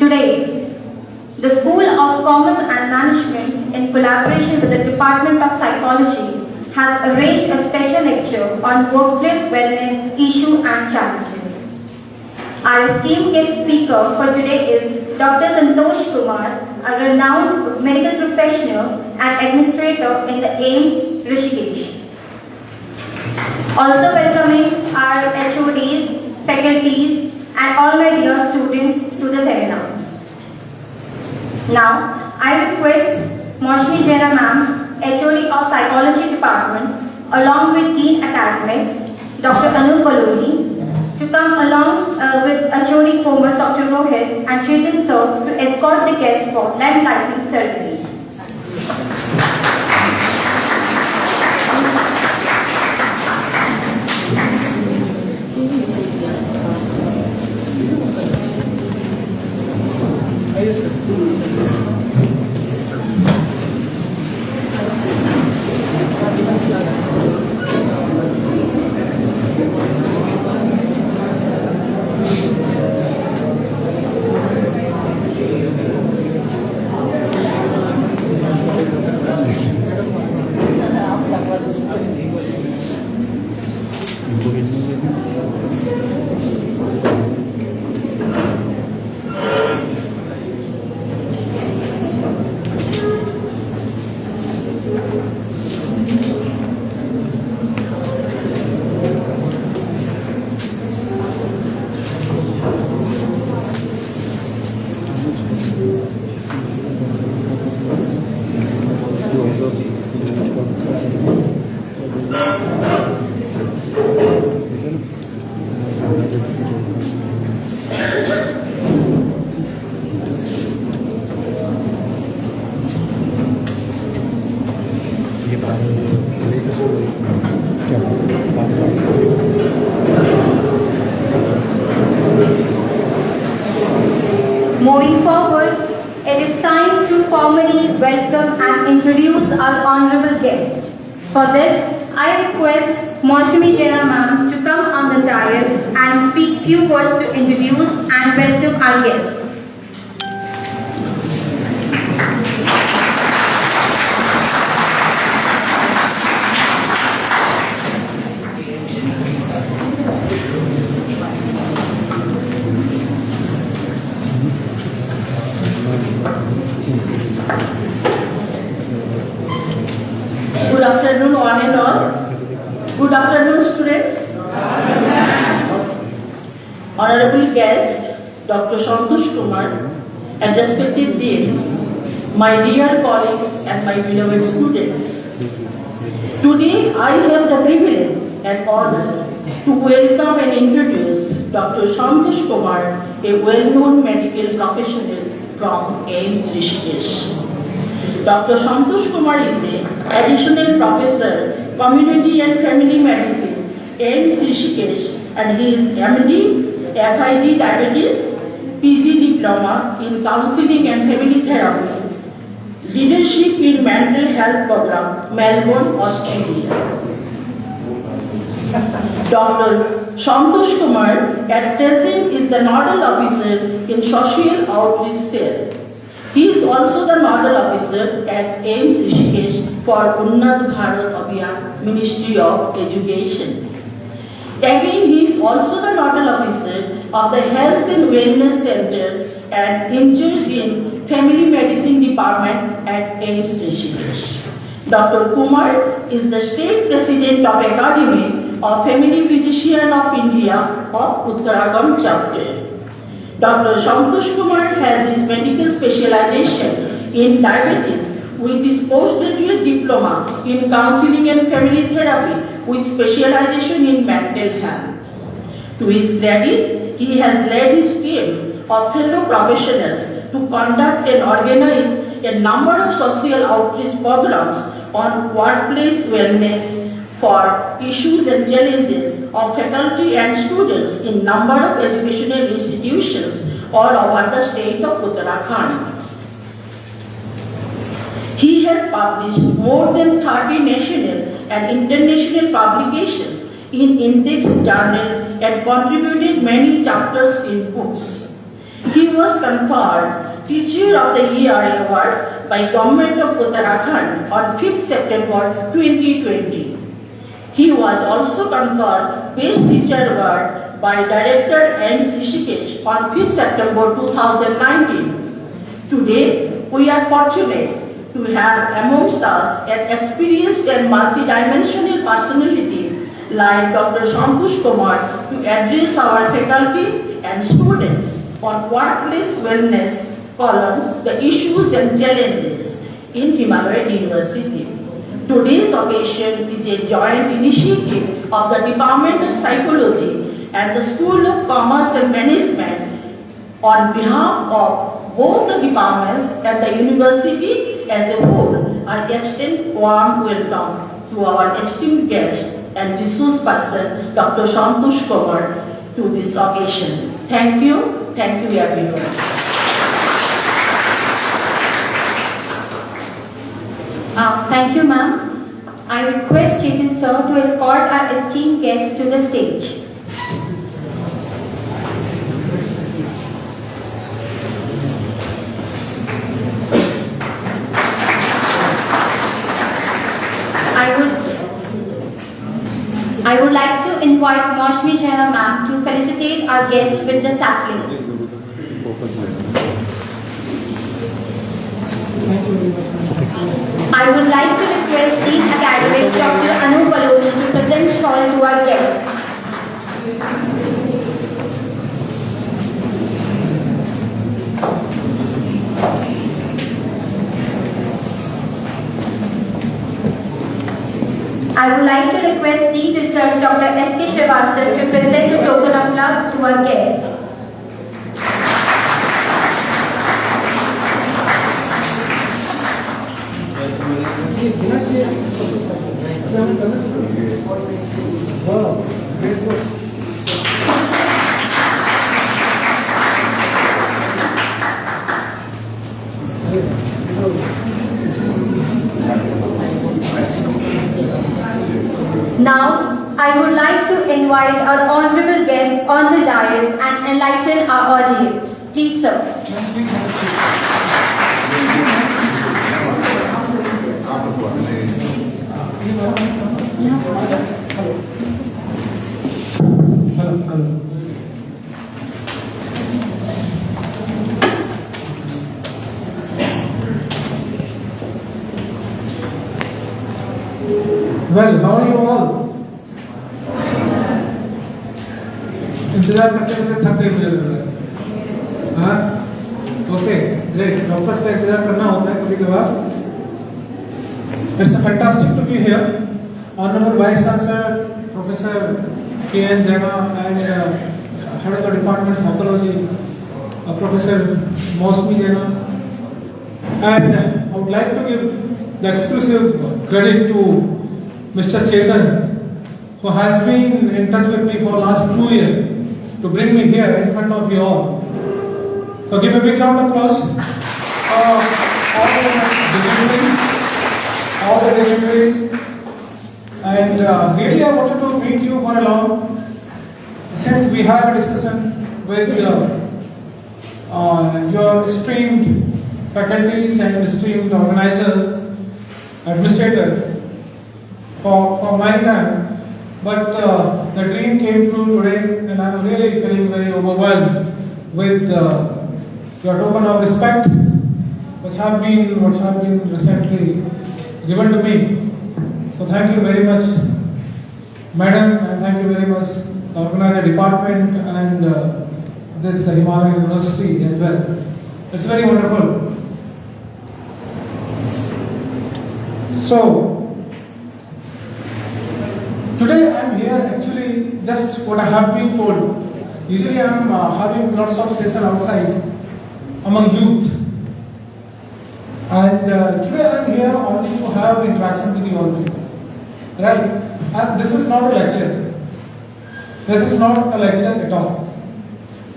Today, the School of Commerce and Management, in collaboration with the Department of Psychology, has arranged a special lecture on workplace wellness issues and challenges. Our esteemed guest speaker for today is Dr. Santosh Kumar, a renowned medical professional and administrator in the AIIMS Rishikesh. Also welcoming our HODs, faculties, and all my dear students to the seminar. Now, I request Maushami Jaina ma'am, HOD of Psychology Department, along with Dean Academics, Dr. Anu Baloni, to come along with HOD Commerce, Dr. Rohit, and Chetan sir to escort the guests for lamp lighting ceremony. Moving forward, it is time to formally welcome and introduce our honorable guest. For this, I request Maushami Jaina ma'am to come on the dais and speak few words to introduce and welcome our guest. Good afternoon, one and all. Good afternoon, students. Honorable guest, Dr. Santosh Kumar, and respected deans, my dear colleagues and my beloved students. Today, I have the privilege and honor to welcome and introduce Dr. Santosh Kumar, a well-known medical professional from AIIMS Rishikesh. Dr. Santosh Kumar is an additional professor, Community and Family Medicine, AIIMS Rishikesh, and he is MD, FID Diabetes, PG Diploma in Counseling and Family Therapy, Leadership in Mental Health Program, Melbourne, Australia. Dr. Santosh Kumar at present is the Nodal Officer in Social Outreach Cell. He is also the Nodal Officer at AIIMS Rishikesh for Unnat Bharat Abhiyan, Ministry of Education. Again, he is also the Nodal Officer of the Health and Wellness Center and Incharge in Family Medicine Department at AIIMS Rishikesh. Dr. Kumar is the State President of Academy of Family Physicians of India of Uttarakhand chapter. Dr. Santosh Kumar has his medical specialization in diabetes with his postgraduate diploma in counseling and family therapy with specialization in mental health. To his credit, he has led his team of fellow professionals to conduct and organize a number of social outreach programs on workplace wellness for issues and challenges of faculty and students in number of educational institutions all over the state of Uttarakhand. He has published more than 30 national and international publications in indexed journals and contributed many chapters in books. He was conferred Teacher of the Year award by Government of Uttarakhand on 5th September 2020. He was also conferred Best Teacher Award by Director AIMS Rishikesh on 5th September 2019. Today, we are fortunate to have amongst us an experienced and multidimensional personality like Dr. Santosh Kumar to address our faculty and students on workplace wellness column, the issues and challenges in Himalayan University. Today's occasion is a joint initiative of the Department of Psychology and the School of Commerce and Management on behalf of both the departments and the university as a whole. I extend warm welcome to our esteemed guest and resource person, Dr. Santosh Kumar, to this occasion. Thank you everyone. Thank you, ma'am. I request Chetan sir to escort our esteemed guests to the stage. I would like to invite Maushmi Jaina ma'am to felicitate our guest with the sapling. I would like to request Dean Academics Dr. Anu Baloni to present shawl to our guests. I would like to request Dean Research Dr. S.K. Srivastava to present a token of love to our guests. Now, I would like to invite our honorable guest on the dais and enlighten our audience. Please, sir. Well, how are you all? इंतजार करते करते थक गए मुझे लग रहा है। हाँ, ओके, ग्रेट। डॉक्टर्स का इंतजार करना होता है कभी कभार। It's a fantastic to be here. Honorable Vice Chancellor Professor K.N. Jaina and Head of the Department of Psychology, Professor Maushmi Jaina, and I would like to give the exclusive credit to Mr. Chetan, who has been in touch with me for the last 2 years to bring me here in front of you all. So give a big round of applause for all the dignitaries. And really I wanted to meet you for a long, since we had a discussion with your esteemed faculties and esteemed organizers, administrators, for my time, but the dream came true today, and I'm really feeling very overwhelmed with your token of respect, which have been recently given to me. So thank you very much, madam, and thank you very much, the organizer department and this Himalayan University as well. It's very wonderful. So today I am here actually just what I have been told. Usually I am having lots of session outside among youth, and today I am here only to have interaction with you all people. Right? And this is not a lecture. This is not a lecture at all.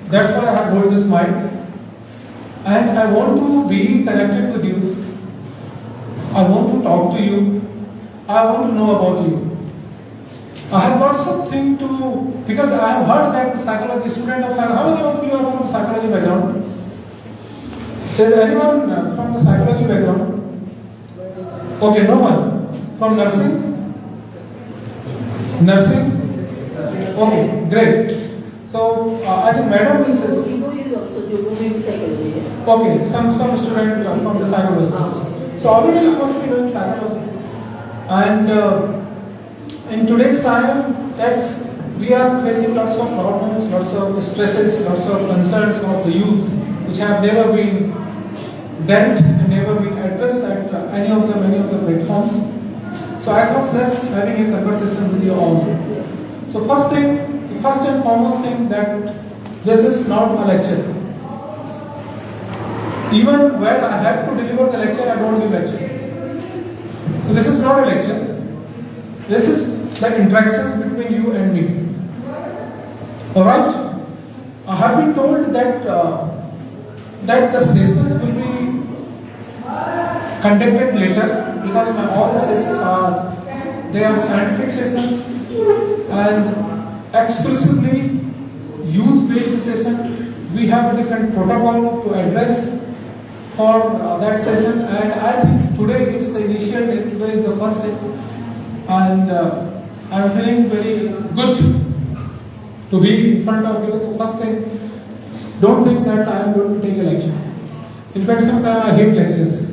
That's why I have hold this mic, and I want to be connected with you. I want to talk to you. I want to know about you. I have got something to, because I have heard that the psychology student of psychology, how many of you are from the psychology background? Does anyone from the psychology background? Okay, no one. From nursing? Nursing? Okay, great. So I think madam is Ibo is also doing psychology. okay. Some student from the psychology. So already you must be doing psychology. And in today's time, that's we are facing lots of problems, lots of stresses, lots of concerns of the youth, which have never been dealt and never been addressed at many of the platforms. So I thought let's having a conversation with you all. So first and foremost thing that this is not a lecture. Even where I have to deliver the lecture, I don't give lecture. So this is not a lecture. This is the interactions between you and me. Alright? I have been told that that the sessions will be conducted later because all the sessions are scientific sessions and exclusively youth-based session. We have a different protocol to address for that session, and I think today is the initial day. Today is the first day, and I am feeling very good to be in front of you. The first thing, don't think that I am going to take a lecture. In fact, sometimes I hate lectures.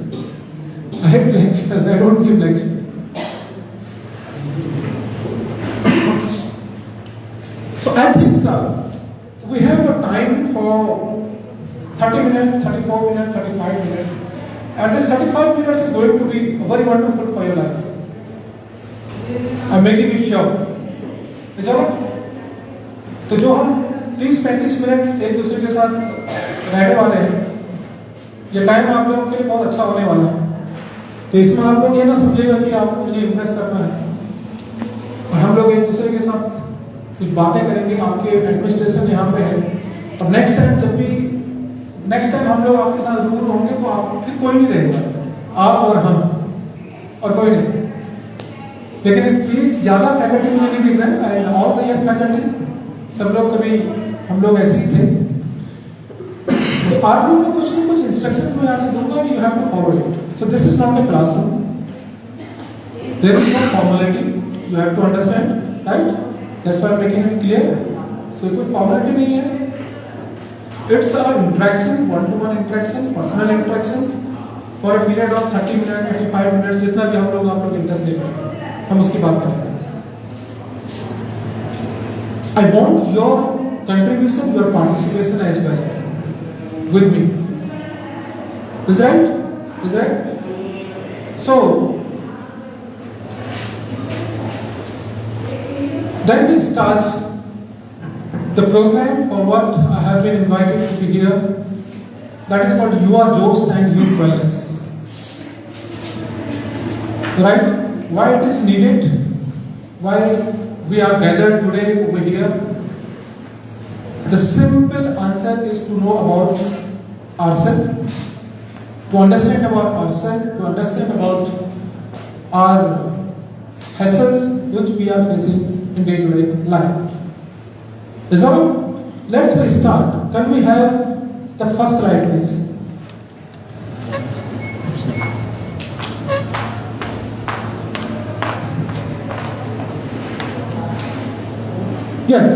I hate lectures. I don't give lectures. So I think we have a time for 30 minutes, 34 minutes, 35 minutes. And this 35 minutes is going to be very wonderful for your life. I'm making it sure. चलो तो जो हम 30-35 minute एक दूसरे के साथ रहने वाले हैं, ये टाइम आप लोगों के लिए बहुत अच्छा होने वाला है। तो इसमें आप लोग ये ना समझेगा कि आपको मुझे इम्प्रेस करना है, और हम लोग एक दूसरे के साथ कुछ बातें करेंगे। आपके एडमिनिस्ट्रेशन यहाँ पे है, और नेक्स्ट टाइम हम लोग आपके साथ रूबरू होंगे तो आप फिर कोई नहीं रहेगा, आप और हम और कोई नहीं। लेकिन इस बीच ज्यादा फैकल्टी मुझे नहीं दिख रहा है, ऑल द यंग फैकल्टी सब लोग कभी हम लोग ऐसे ही थे। तो आप लोगों को कुछ ना कुछ इंस्ट्रक्शंस मैं यहाँ से दूंगा, you have to follow it. So this is not a classroom, there is no formality, you have to understand, right? That's why I am making it clear. So कोई फॉर्मेलिटी नहीं है, it's a interaction, one-to-one interaction, personal interactions for a period of 30 minutes, 35 minutes, जितना भी हम लोग interest लेंगे, हम उसकी बात करेंगे। I want your contribution, your participation as well with me. Is right? Is right? So then we start the program for what I have been invited to be here. That is called You Are Jokes and Youth Wellness. Right? Why it is needed? Why we are gathered today over here? The simple answer is to know about ourselves, to understand about ourselves, to understand about our hassles which we are facing in day-to-day life. So, let's start. Can we have the first slide, please? Yes,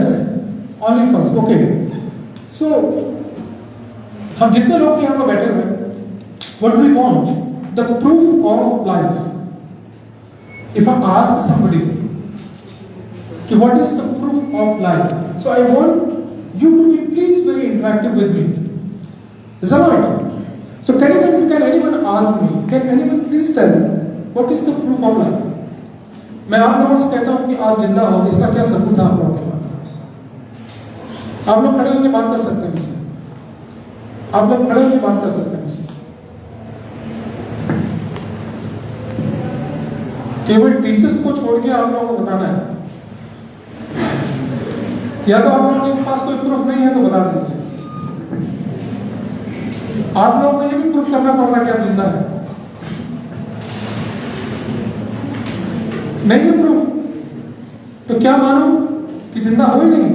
only first. Okay. So, हम जितने लोग यहाँ पर बैठे हुए, what do we want? The proof of life. If I ask somebody, what is the proof of life? So I want you to be please very interactive with me. Is that right? So can anyone ask me? Can anyone please tell what is the proof of life? मैं आप लोगों से कहता हूँ कि आप जिंदा हो, इसका क्या सबूत है आप लोगों के पास? आप लोग खड़े होकर बात कर सकते हैं मुझसे। आप लोग खड़े होकर बात कर सकते हैं मुझसे। केवल टीचर्स को छोड़ के आप लोगों को बताना है, या तो आप लोगों के पास कोई प्रूफ नहीं है तो बता दीजिए। आप लोगों को ये भी प्रूफ करना पड़ रहा है कि आप जिंदा है, नहीं है प्रूफ तो क्या मानो कि जिंदा हो ही नहीं।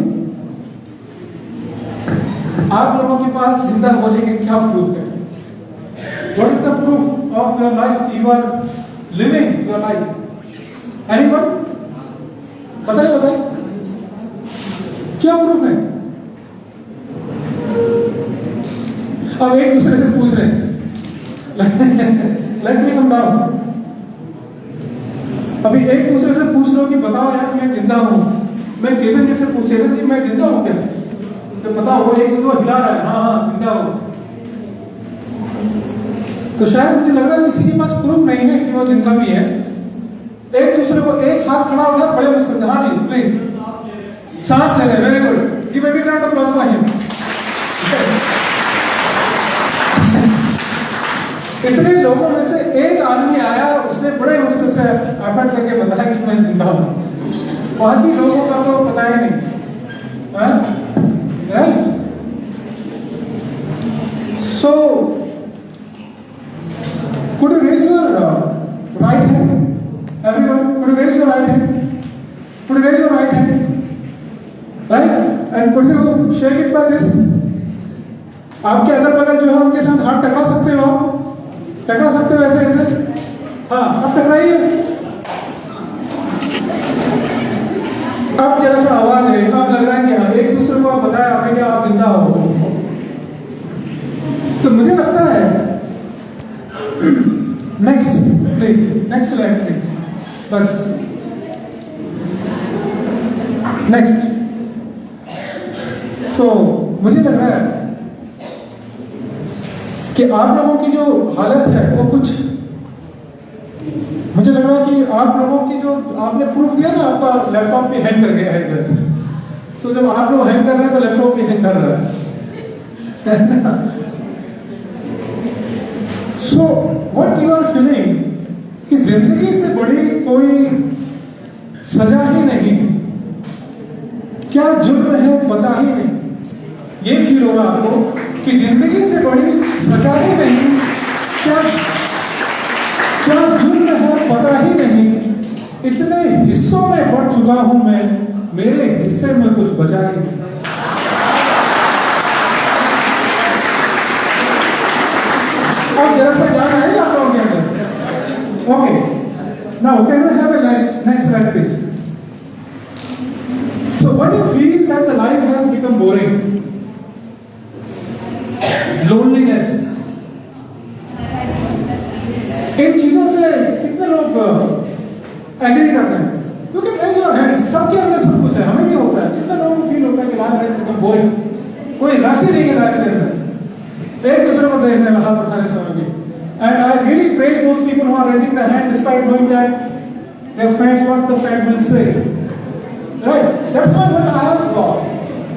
आप लोगों के पास जिंदा होने के क्या प्रूफ है? What is the proof of your life? You are living your life. Anyone? बताइए क्या प्रूफ है? अब एक दूसरे से पूछ रहे हैं लेट मी कम डाउन। अभी एक दूसरे से पूछ लो कि बताओ यार मैं जिंदा हूं। मैं चेतन जी से पूछे थे कि मैं जिंदा हूं क्या, तो पता हो एक दूसरे हिला रहा है हाँ हाँ जिंदा हूं। तो शायद मुझे लग रहा है किसी के पास प्रूफ नहीं है कि वो जिंदा भी है। एक दूसरे को एक हाथ खड़ा हो गया बड़े मुश्किल से, हाँ जी प्लीज सांस ले ले, very good, give a big round of applause for him. इतने लोगों में से एक आदमी आया, उसने बड़े मुश्किल से एफर्ट करके बताया कि मैं जिंदा हूं, बाकी लोगों का तो पता ही नहीं, right? So could you raise your right hand? Everyone, could you raise your right hand? Could you raise your right hand? Right? And could you shake it by this? आपके अगल बगल जो है उनके साथ हाथ टकरा सकते हो, टकरा सकते हो ऐसे ऐसे, हाँ अब टकराइए। अब जरा सा आवाज है, अब लग रहा है कि हाँ एक दूसरे को आप बताया आपने क्या आप जिंदा हो। तो मुझे लगता है next please, next slide please, बस नेक्स्ट। सो मुझे लग रहा है कि आप लोगों की जो हालत है वो कुछ, मुझे लग रहा है कि आप लोगों की जो आपने प्रूफ दिया ना आपका लैपटॉप भी हैंग कर गया है इधर। सो जब आप लोग हैंग कर रहे हैं तो लैपटॉप भी हैंग कर रहा है। So what you are feeling कि जिंदगी से बड़ी कोई सजा ही नहीं, क्या जुर्म है पता ही नहीं, ये फील होगा आपको कि जिंदगी से बड़ी सजा ही नहीं, क्या क्या जुर्म है पता ही नहीं, इतने हिस्सों में बढ़ चुका हूं मैं, मेरे हिस्से में कुछ बचा ही नहीं। अब जरा सा जाना है आप लोगों के अंदर। Okay, now can we have a next slide please. So when you feel that the life has become boring, loneliness, इन चीजों से कितने लोग एग्री करते हैं? You can raise your hand, सबके अंदर सब कुछ है, हमें भी होता है। कितने लोगों को फील होता है कि लाइफ हैज बिकम बोरिंग, कोई रस ही नहीं है लाइफ के अंदर, एक दूसरे को देखने में हाथ उठाने समझ। And I really praise those people who are raising their hand despite knowing that their friends, what the friend will say. Right? That's why what I have got,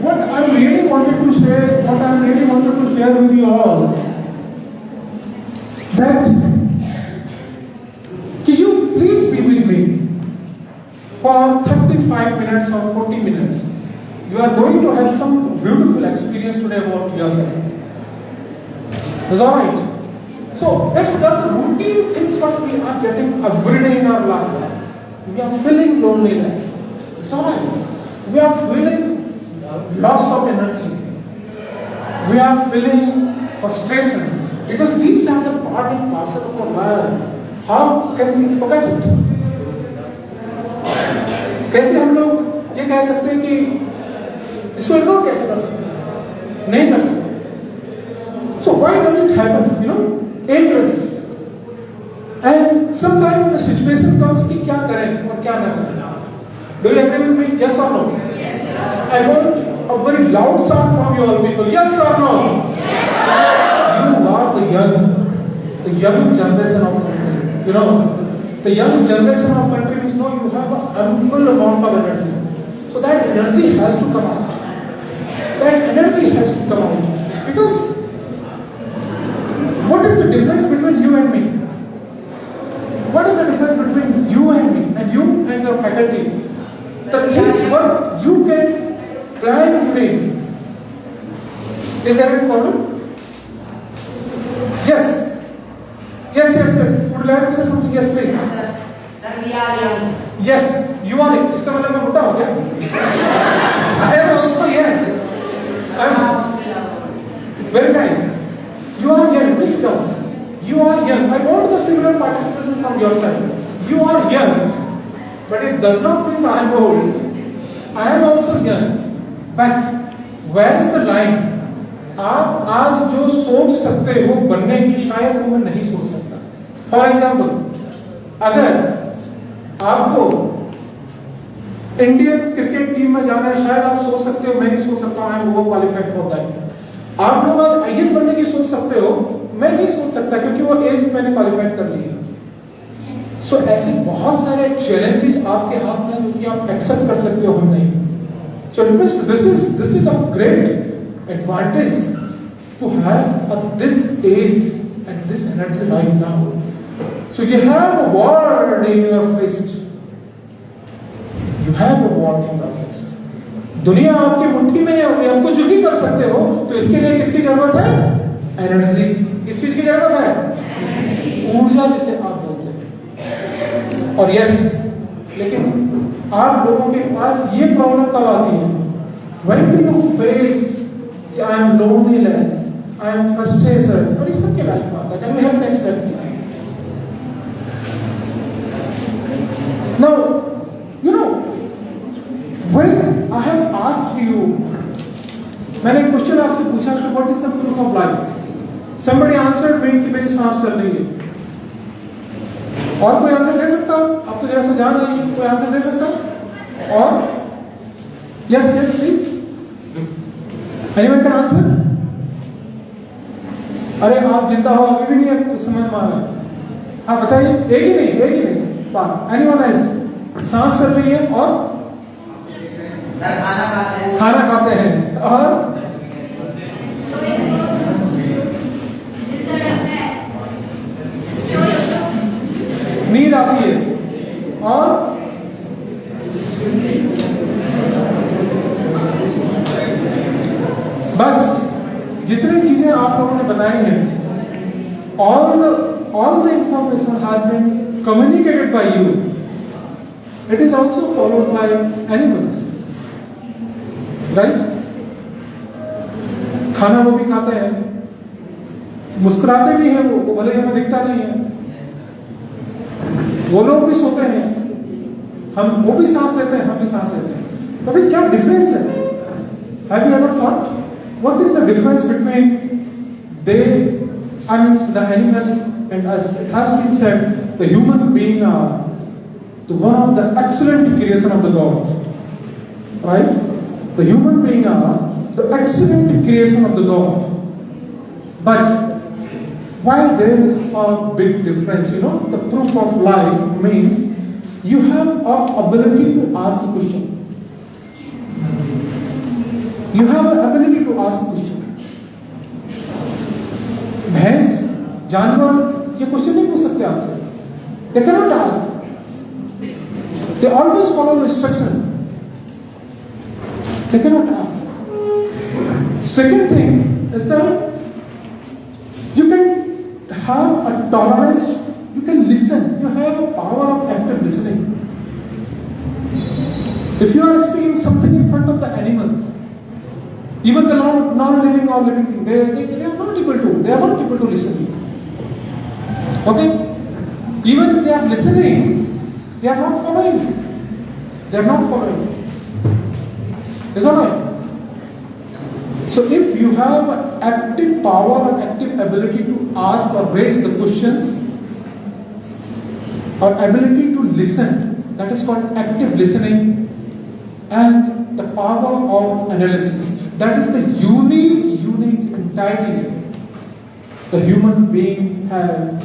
what I really wanted to share, what I really wanted to share with you all, that can you please be with me for 35 minutes or 40 minutes. You are going to have some beautiful experience today about yourself. Is all right? So let's learn the routine things what we are getting every day in our life. We are feeling loneliness. It's all right. We are feeling loss of energy. We are feeling frustration because these are the part and parcel of our life. How can we forget it? कैसे हम लोग ये कह सकते हैं कि इसको ignore कैसे कर सकते हैं? नहीं कर सकते। So why does it happen? You know, interest. And sometimes the situation comes कि क्या करें और क्या ना करें. Do you agree with me? Yes or no? Yes, sir. I want a very loud sound from you all people. Yes or no? Yes, sir. You are the young generation of country. You know, the young generation of country is know you have an ample amount of energy. So that energy has to come out. That energy has to come out because. What is the difference between you and me? What is the difference between you and me and you and your faculty? The things what you can plan today. Is there any problem? Yes. Yes. Would you like to say something? Yes, please. Yes, sir. Sir, we are young. Yes, you are it. इसका मतलब मैं मोटा हूँ क्या? I am also young. I am very nice. You are young. Please come. You are young. I want the similar participation from your side. You are young, but it does not mean I am old. I am also young. But where is the line? आप आज जो सोच सकते हो बनने की, शायद वो मैं नहीं सोच सकता. फॉर एग्जाम्पल, अगर आपको इंडियन क्रिकेट टीम में जाना है, शायद आप सोच सकते हो, मैं नहीं सोच सकता, I am over qualified for that. आप लोग आईएएस बनने की सोच सकते हो, मैं नहीं सोच सकता क्योंकि वो एज मैंने क्वालिफाइड कर ली है. सो ऐसे बहुत सारे चैलेंजेस आपके हाथ में जो कि आप एक्सेप्ट कर सकते हो, हम नहीं. So this is a great advantage to have at this age and this energy right now. So you have a world in your fist. You have a world in your fist. दुनिया आपकी मुट्ठी में है और आप कुछ भी कर सकते हो. तो इसके लिए किसकी जरूरत है? एनर्जी. किस चीज की जरूरत है? ऊर्जा, जिसे आप बोलते हैं. और यस, लेकिन आप लोगों के पास ये प्रॉब्लम कब आती है? When do you face I am loneliness, I am frustrated, और इस सब के लाइफ में आता है. Can we have next step? Now, you know, when I have asked you, मैंने एक क्वेश्चन आपसे पूछा कि what is the proof of life? Somebody answered me कि मेरी सांस चल रही है. और कोई आंसर दे सकता? आप तो जरा सा जान रही है, कोई आंसर दे सकता? और yes yes please, anyone can answer? अरे आप जिंदा हो, अभी भी नहीं है तो समझ में आ रहा है. हाँ बताइए, एक ही नहीं बात. Anyone else? सांस चल रही है और खाना खाते हैं और नींद आती है और बस जितनी चीजें आप लोगों ने बताई हैं, all the information has been communicated by you. It is also followed by animals, right? खाना वो भी खाते हैं, मुस्कुराते भी हैं, वो भले हमें दिखता नहीं है. वो लोग भी सोते हैं, वो भी सांस लेते हैं, हम भी सांस लेते हैं. तो भाई क्या डिफरेंस है? Have you ever thought what is the difference between they, I mean the animal and us? It has been said the human being are the one of the excellent creation of the God, right? The human being are the excellent creation of the God. But why there is a big difference? You know, the proof of life means you have an ability to ask a question. You have an ability to ask a question. भैंस, जानवर ये question नहीं पूछ सकते आपसे. They cannot ask. They always follow the instruction. They cannot ask. Second thing is that you can have a tolerance, you can listen, you have a power of active listening. If you are speaking something in front of the animals, even the non-living or living thing, they are not able to listen. Okay? Even if they are listening, they are not following. They are not following. Is that right? So if you have active power or active ability to ask or raise the questions, or ability to listen, that is called active listening, and the power of analysis, that is the unique entity the human being has.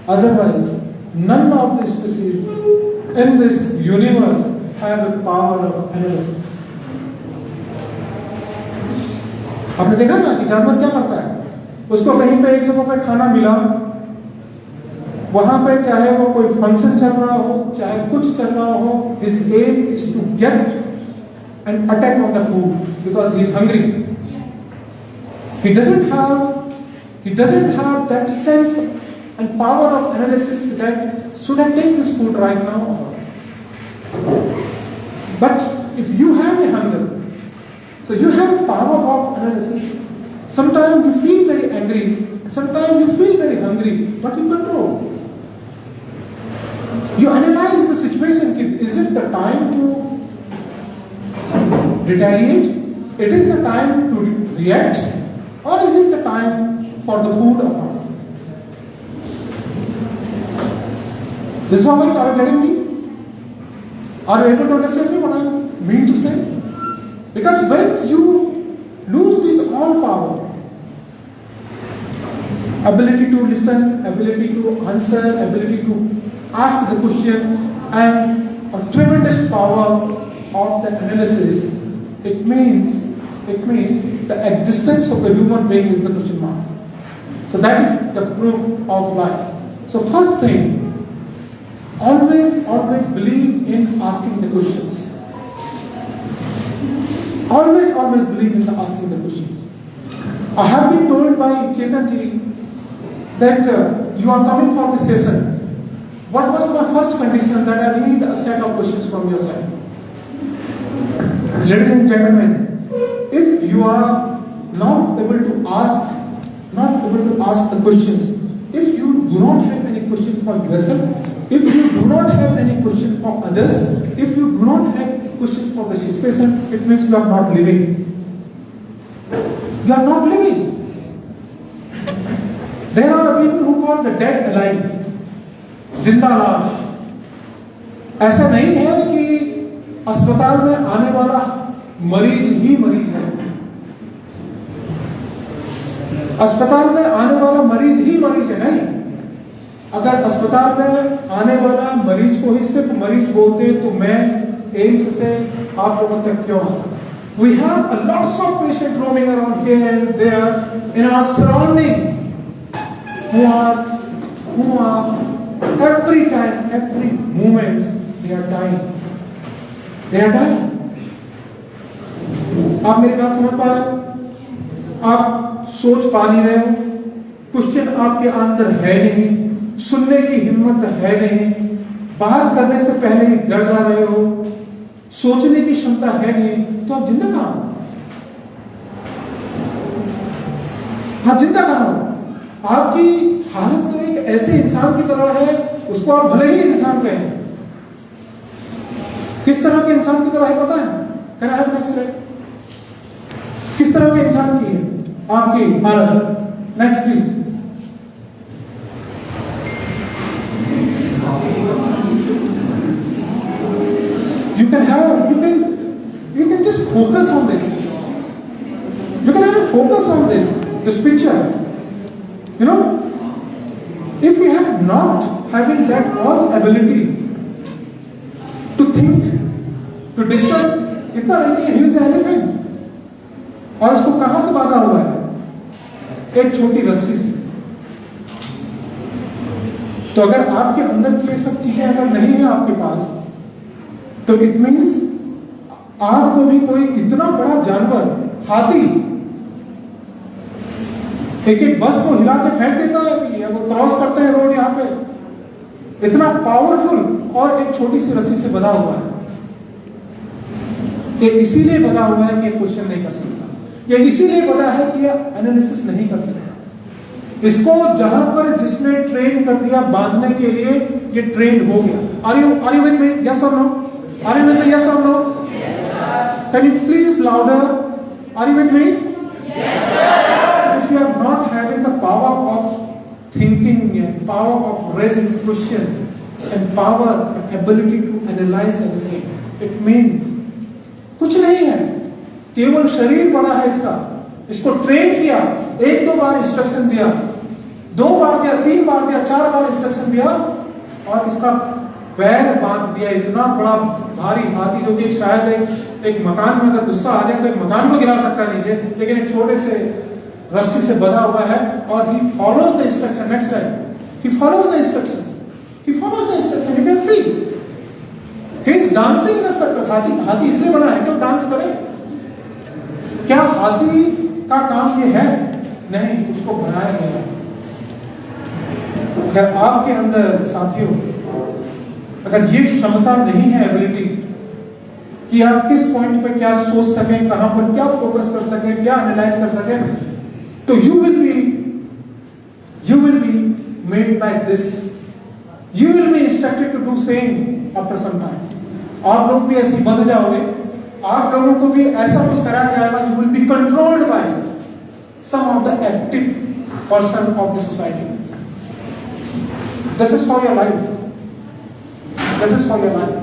Otherwise, none of the species in this universe have a power of analysis. आपने देखा ना कि जानवर क्या करता है? उसको कहीं पे एक जगह पे खाना मिला, वहां पे चाहे वो कोई फंक्शन चल रहा हो, चाहे कुछ चल रहा हो, his aim is to get an attack on the food because he is hungry. He doesn't have that sense and power of analysis that should I take this food right now? But if you have a hunger, so you have power of analysis. Sometimes you feel very angry, sometimes you feel very hungry. angry, but you control. You analyze the situation. Is it the time to retaliate? It is the time to react, or is it the time for the food or not? This is how are you getting me? Are you able to understand me what I mean to say? Because when you lose this all power, ability to listen, ability to answer, ability to ask the question, and a tremendous power of the analysis, it means the existence of the human being is the question mark. So that is the proof of life. So first thing, always believe in asking the questions. Always believe in asking the questions. I have been told by Chetan ji that you are coming for this session. What was my first condition? That I need a set of questions from your side. Ladies and gentlemen, if you are not able to ask the questions, if you do not have any question for yourself, if you do not have any question for others, if you do not have questions for the situation, it means you are not living. You are not living. There are people who call the dead alive. जिंदा लाश। ऐसा नहीं है कि अस्पताल में आने वाला मरीज ही मरीज है। अस्पताल में आने वाला मरीज ही मरीज है नहीं। अगर अस्पताल में आने वाला मरीज को ही सिर्फ मरीज बोलते तो मैं एम्स से आप लोगों तक क्यों आता? We have a lots of patients roaming around here and there in our surrounding who are every time, every moment they are dying. They are dying. आप मेरी बात समझ पा रहे हो? आप सोच पा नहीं रहे हो? क्वेश्चन आपके अंदर है नहीं, सुनने की हिम्मत है नहीं, बात करने से पहले ही डर जा रहे हो, सोचने की क्षमता है नहीं, तो आप जिंदा कहां हो? आप जिंदा कहां हो? आपकी हालत तो एक ऐसे इंसान की तरह है, उसको आप भले ही इंसान कहें, किस तरह के इंसान की तरह है पता है? Can I have next slide? किस तरह के इंसान की है आपकी हालत? Next please. You can just focus on this. You can have a focus on this picture. You know, if we have not having that all ability to think, to discuss, इतना नहीं है, he is an elephant। और उसको कहां से बांधा हुआ है? एक छोटी रस्सी से। तो अगर आपके अंदर की ये सब चीजें अगर नहीं है आपके पास, तो इट मीन्स आपको भी कोई इतना बड़ा जानवर, हाथी, एक बस को हिला के फेंक देता है, वो क्रॉस करते हैं रोड यहाँ पे, इतना पावरफुल और एक छोटी सी रस्सी से बंधा हुआ है। ये इसीलिए बंधा हुआ है कि ये क्वेश्चन नहीं कर सकता, ये इसीलिए बंधा है कि ये एनालिसिस नहीं कर सकता। इसको जहां पर जिसने ट्रेन कर दिया बांधने के लिए, ये ट्रेन हो गया। Are you with me? Yes और no? Are you with me? Yes और no? Can you please louder? Are you with me? Yes sir. If you are not having the power of thinking and power of raising questions and power and ability to analyze everything, it means कुछ नहीं है, केवल शरीर बना है इसका, इसको train किया, एक दो बार इंस्ट्रक्शन दिया, 2 बार दिया, 3 बार दिया, 4 बार इंस्ट्रक्शन दिया, और इसका पैर बांध दिया। इतना बड़ा भारी हाथी जो कि शायद एक मकान में अगर गुस्सा आ जाए तो एक मकान को गिरा सकता है नीचे, लेकिन एक छोटे से रस्सी से बंधा हुआ है, और he follows the instruction. Next slide. He follows the instructions. He follows the instruction. You can see. He is dancing in the circus. हाथी इसलिए बना है क्यों डांस करे? क्या हाथी का काम ये है? नहीं, उसको बनाया गया है। अगर आपके अंदर साथियों, अगर ये क्षमता नहीं है, एबिलिटी, कि आप किस पॉइंट पे क्या सोच सकें, कहां पर क्या फोकस कर सकें, क्या एनालाइज कर सकें, तो you will be made like this, you will be instructed to do same after some time. आप लोग भी ऐसे बंध जाओगे, आप लोगों को भी ऐसा कुछ कराया जाएगा, you will be controlled by some of the active person of the society. This is for your life. This is for your life.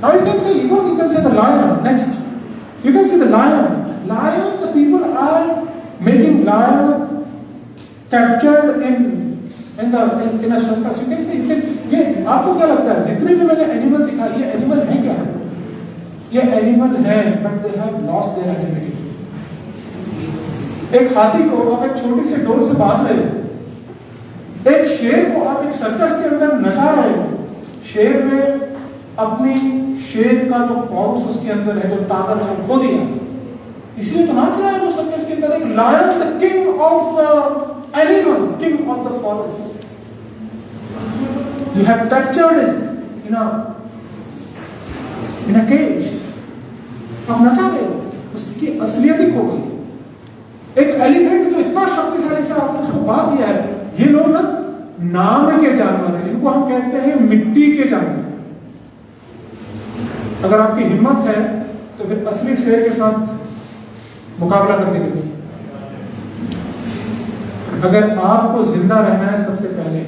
Now you can say, you can say the lion next. You can see the lion. Lion, the people are making lion captured in a circus. You can say, ये आपको क्या लगता है? जितने भी मैंने animal दिखा, ये एनिमल है क्या? ये एनिमल है, but they have lost their identity. एक हाथी को आप एक छोटी सी डोर से बांध रहे हो, एक शेर को आप एक सर्कस के अंदर नचा रहे हो, शेर में अपनी शेर का जो पौरुष उसके अंदर है, जो ताकत है, खो दिया, इसलिए तो नाच रहा है वो सर्कस के अंदर. एक lion, the king of the animal, king of the forest, you have captured it in a cage. आप नचा रहे हो, उसकी असलियत ही खो गई. एक एलिफेंट जो इतना शक्तिशाली से आपने उसको बांध दिया है, ये लोग ना नाम के जानवर हैं, इनको हम कहते हैं मिट्टी के जानवर. अगर आपकी हिम्मत है तो फिर असली शेर के साथ मुकाबला करके देखिए. अगर आपको जिंदा रहना है, सबसे पहले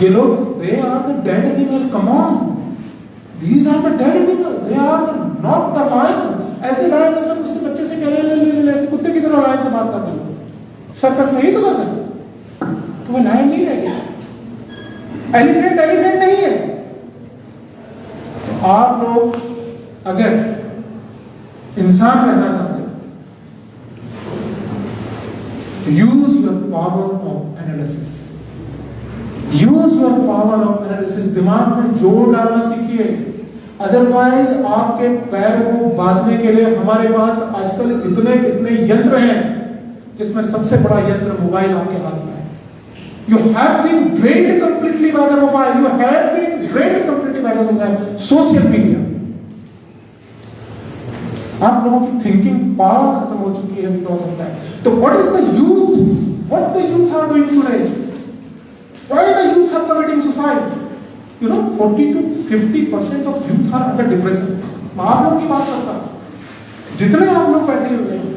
ये लोग, they are the dead animal, come on, these are the dead animal, they are not the lion. ऐसे लायन ऐसा मुझसे बच्चे से कह रहे ले ऐसे कुत्ते की तरह लायन से बात करते हो, सर्कस में ही तो करते हैं, तो वो लायन नहीं रह गया. एलिफेंट नहीं है. तो आप लोग अगर इंसान रहना चाहते हो, तो use your power of analysis. Use your power of analysis. दिमाग में जोर डालना सीखिए. अदरवाइज आपके पैर को बांधने के लिए हमारे पास आजकल इतने यंत्र हैं, जिसमें सबसे बड़ा यंत्र मोबाइल आपके हाथ में है. You have been drained completely by the mobile. You have been drained completely by the mobile. Social media. आप लोगों की थिंकिंग पावर खत्म हो चुकी है बिकॉज ऑफ दैट. तो what is the youth? What the youth are doing today? Why the youth are committing suicide? 40 to 50% of youth are under depression. मैं आप लोगों की बात करता हूँ, जितने आप लोग बैठे हुए हैं,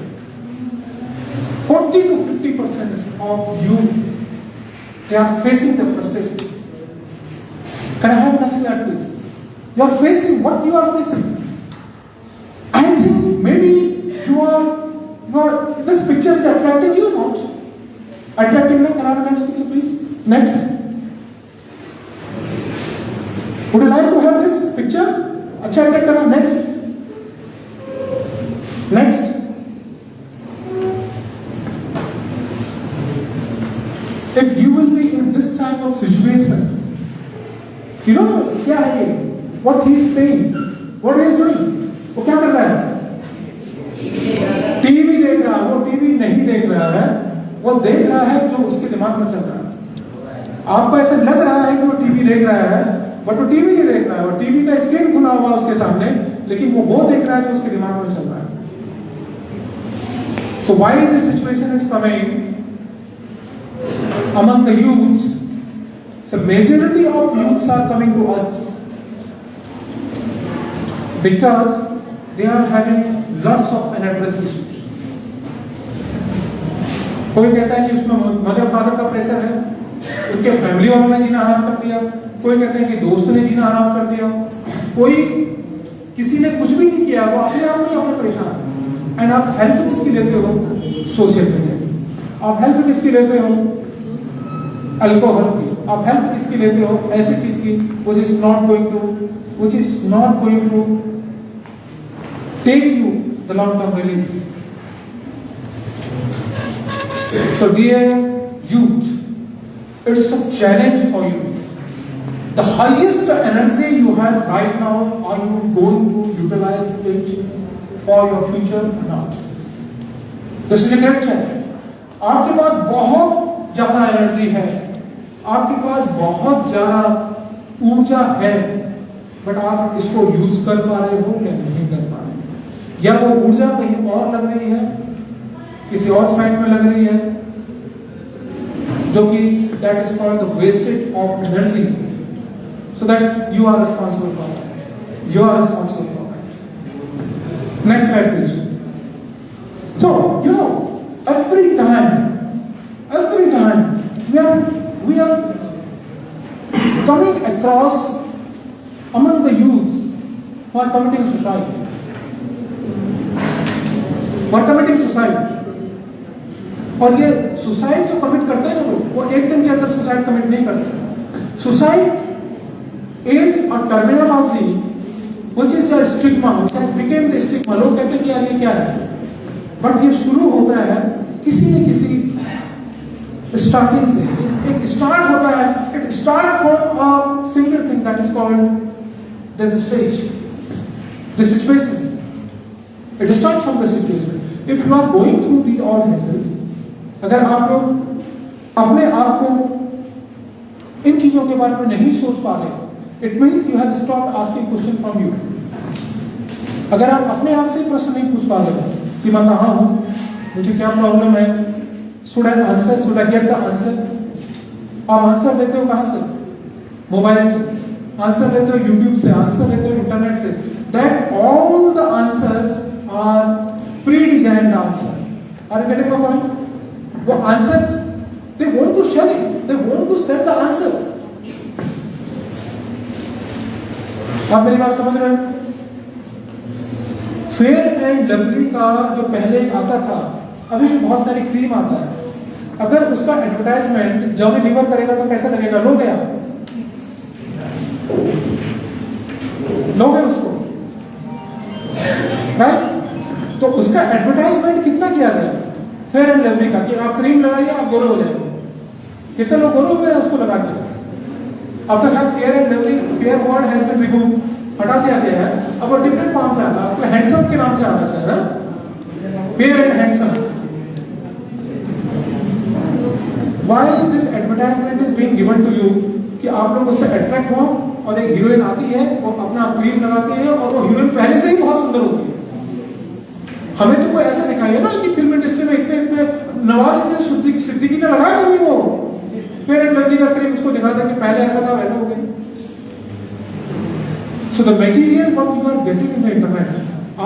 40 to 50% of youth, they are facing the frustration. Can I have next slide, please? You are facing what you are facing. I think maybe you are. This picture is attracting you, not attracting me. Can I have next picture, please? Next. Would you like to have this picture? अच्छा attack करना. Next. If you will be in this type of situation, क्या है ये? What he is saying, what he is doing? वो क्या कर रहा है? टीवी देख रहा है. वो टीवी नहीं देख रहा है, वो देख रहा है जो उसके दिमाग में चल रहा है. आपको ऐसा लग रहा है कि वो टीवी देख रहा है, बट वो टीवी नहीं देख रहा है. वो टीवी का स्क्रीन खुला हुआ उसके सामने, लेकिन वो देख रहा है जो उसके दिमाग में चल रहा है. So why this situation is coming among the youths? So majority of youths are coming to us because they are having lots of unaddressed issues. कोई कहता है कि उसमें मदर फादर का प्रेशर है, उनके फैमिली वालों ने जीना हराम कर दिया, कोई कहते हैं कि दोस्त ने जीना हराम कर दिया, कोई किसी ने कुछ भी नहीं किया, वो अपने आप में परेशान है. एंड आप हेल्प किसकी लेते हो? Social media. आप हेल्प किसकी लेते हो? अल्कोहल की. आप हेल्प किसकी लेते हो? ऐसी चीज की which is not going to take you the long term relief. So dear youth, it's a challenge for you. The highest energy you have right now, are you going to utilize it for your future or not? This is a great challenge. आपके पास बहुत ज्यादा energy है, आपके पास बहुत ज्यादा ऊर्जा है, but आप इसको यूज कर पा रहे हो या नहीं कर पा रहे, या वो ऊर्जा कहीं और लग रही है, किसी और साइड में लग रही है. जो कि that is called the wastage of energy, so that you are responsible for that, you are responsible for that. Next slide please. So, you know, every time we are coming across among the youths who are committing suicide. और ये suicide जो commit करते हैं ना लोग, वो एक दिन के अंदर सुसाइड कमिट नहीं करते। Suicide is a terminology which is a stigma, which has become the stigma। लोग कहते हैं कि यार ये क्या है, बट ये शुरू होता है किसी न किसी स्टार्टिंग से। एक स्टार्ट होता है, it start from a single thing that is called the stage, the situation. It start from the situation. If you are going through these all hassles, अगर आप लोग अपने आप को इन चीजों के बारे में नहीं सोच पा रहे, it means you have stopped asking question from you. अगर आप अपने आप से प्रश्न नहीं पूछ पा रहे कि मैं कहाँ हूँ, मुझे क्या प्रॉब्लम है, should I answer, should I get the answer. आप आंसर देते हो कहाँ से? मोबाइल से आंसर लेते हो, यूट्यूब से आंसर लेते हो, इंटरनेट से। That all the answers are pre designed answer. Are you getting my point? वो answer they want to share it, they want to set the answer. आप मेरी बात समझ रहे हैं? फेयर एंड लवली का जो पहले आता था, अभी भी बहुत सारी क्रीम आता है। अगर उसका एडवर्टाइजमेंट जॉनी लीवर करेगा तो कैसा लगेगा? लोगे आप? लोगे उसको? राइट? तो उसका एडवर्टाइजमेंट कितना किया गया फेयर एंड लवली का, कि आप क्रीम लगाइए आप गोरे हो जाएंगे। कितने लोग गोरे हो गए उसको लगा के? अब तक है fair and lovely, fair word has been removed, हटा दिया गया है। अब वो डिफरेंट फॉर्म से आता है, आपको हैंडसम के नाम से आता है sir, fair and handsome. Why this advertisement is being given to you, कि आप लोग उससे अट्रैक्ट हो, और एक हीरोइन आती है, वो अपना क्रीम लगाती है, और वो हीरोइन पहले से ही बहुत सुंदर होती है। हमें तो कोई ऐसा दिखाइए ना कि फिल्म इंडस्ट्री में इतने नवाजुद्दीन सिद्दीकी ने लगाया कभी वो फेयर एंड लवली का क्रीम, उसको दिखाता कि पहले ऐसा था वैसा हो गया। So the material what you are getting in the internet,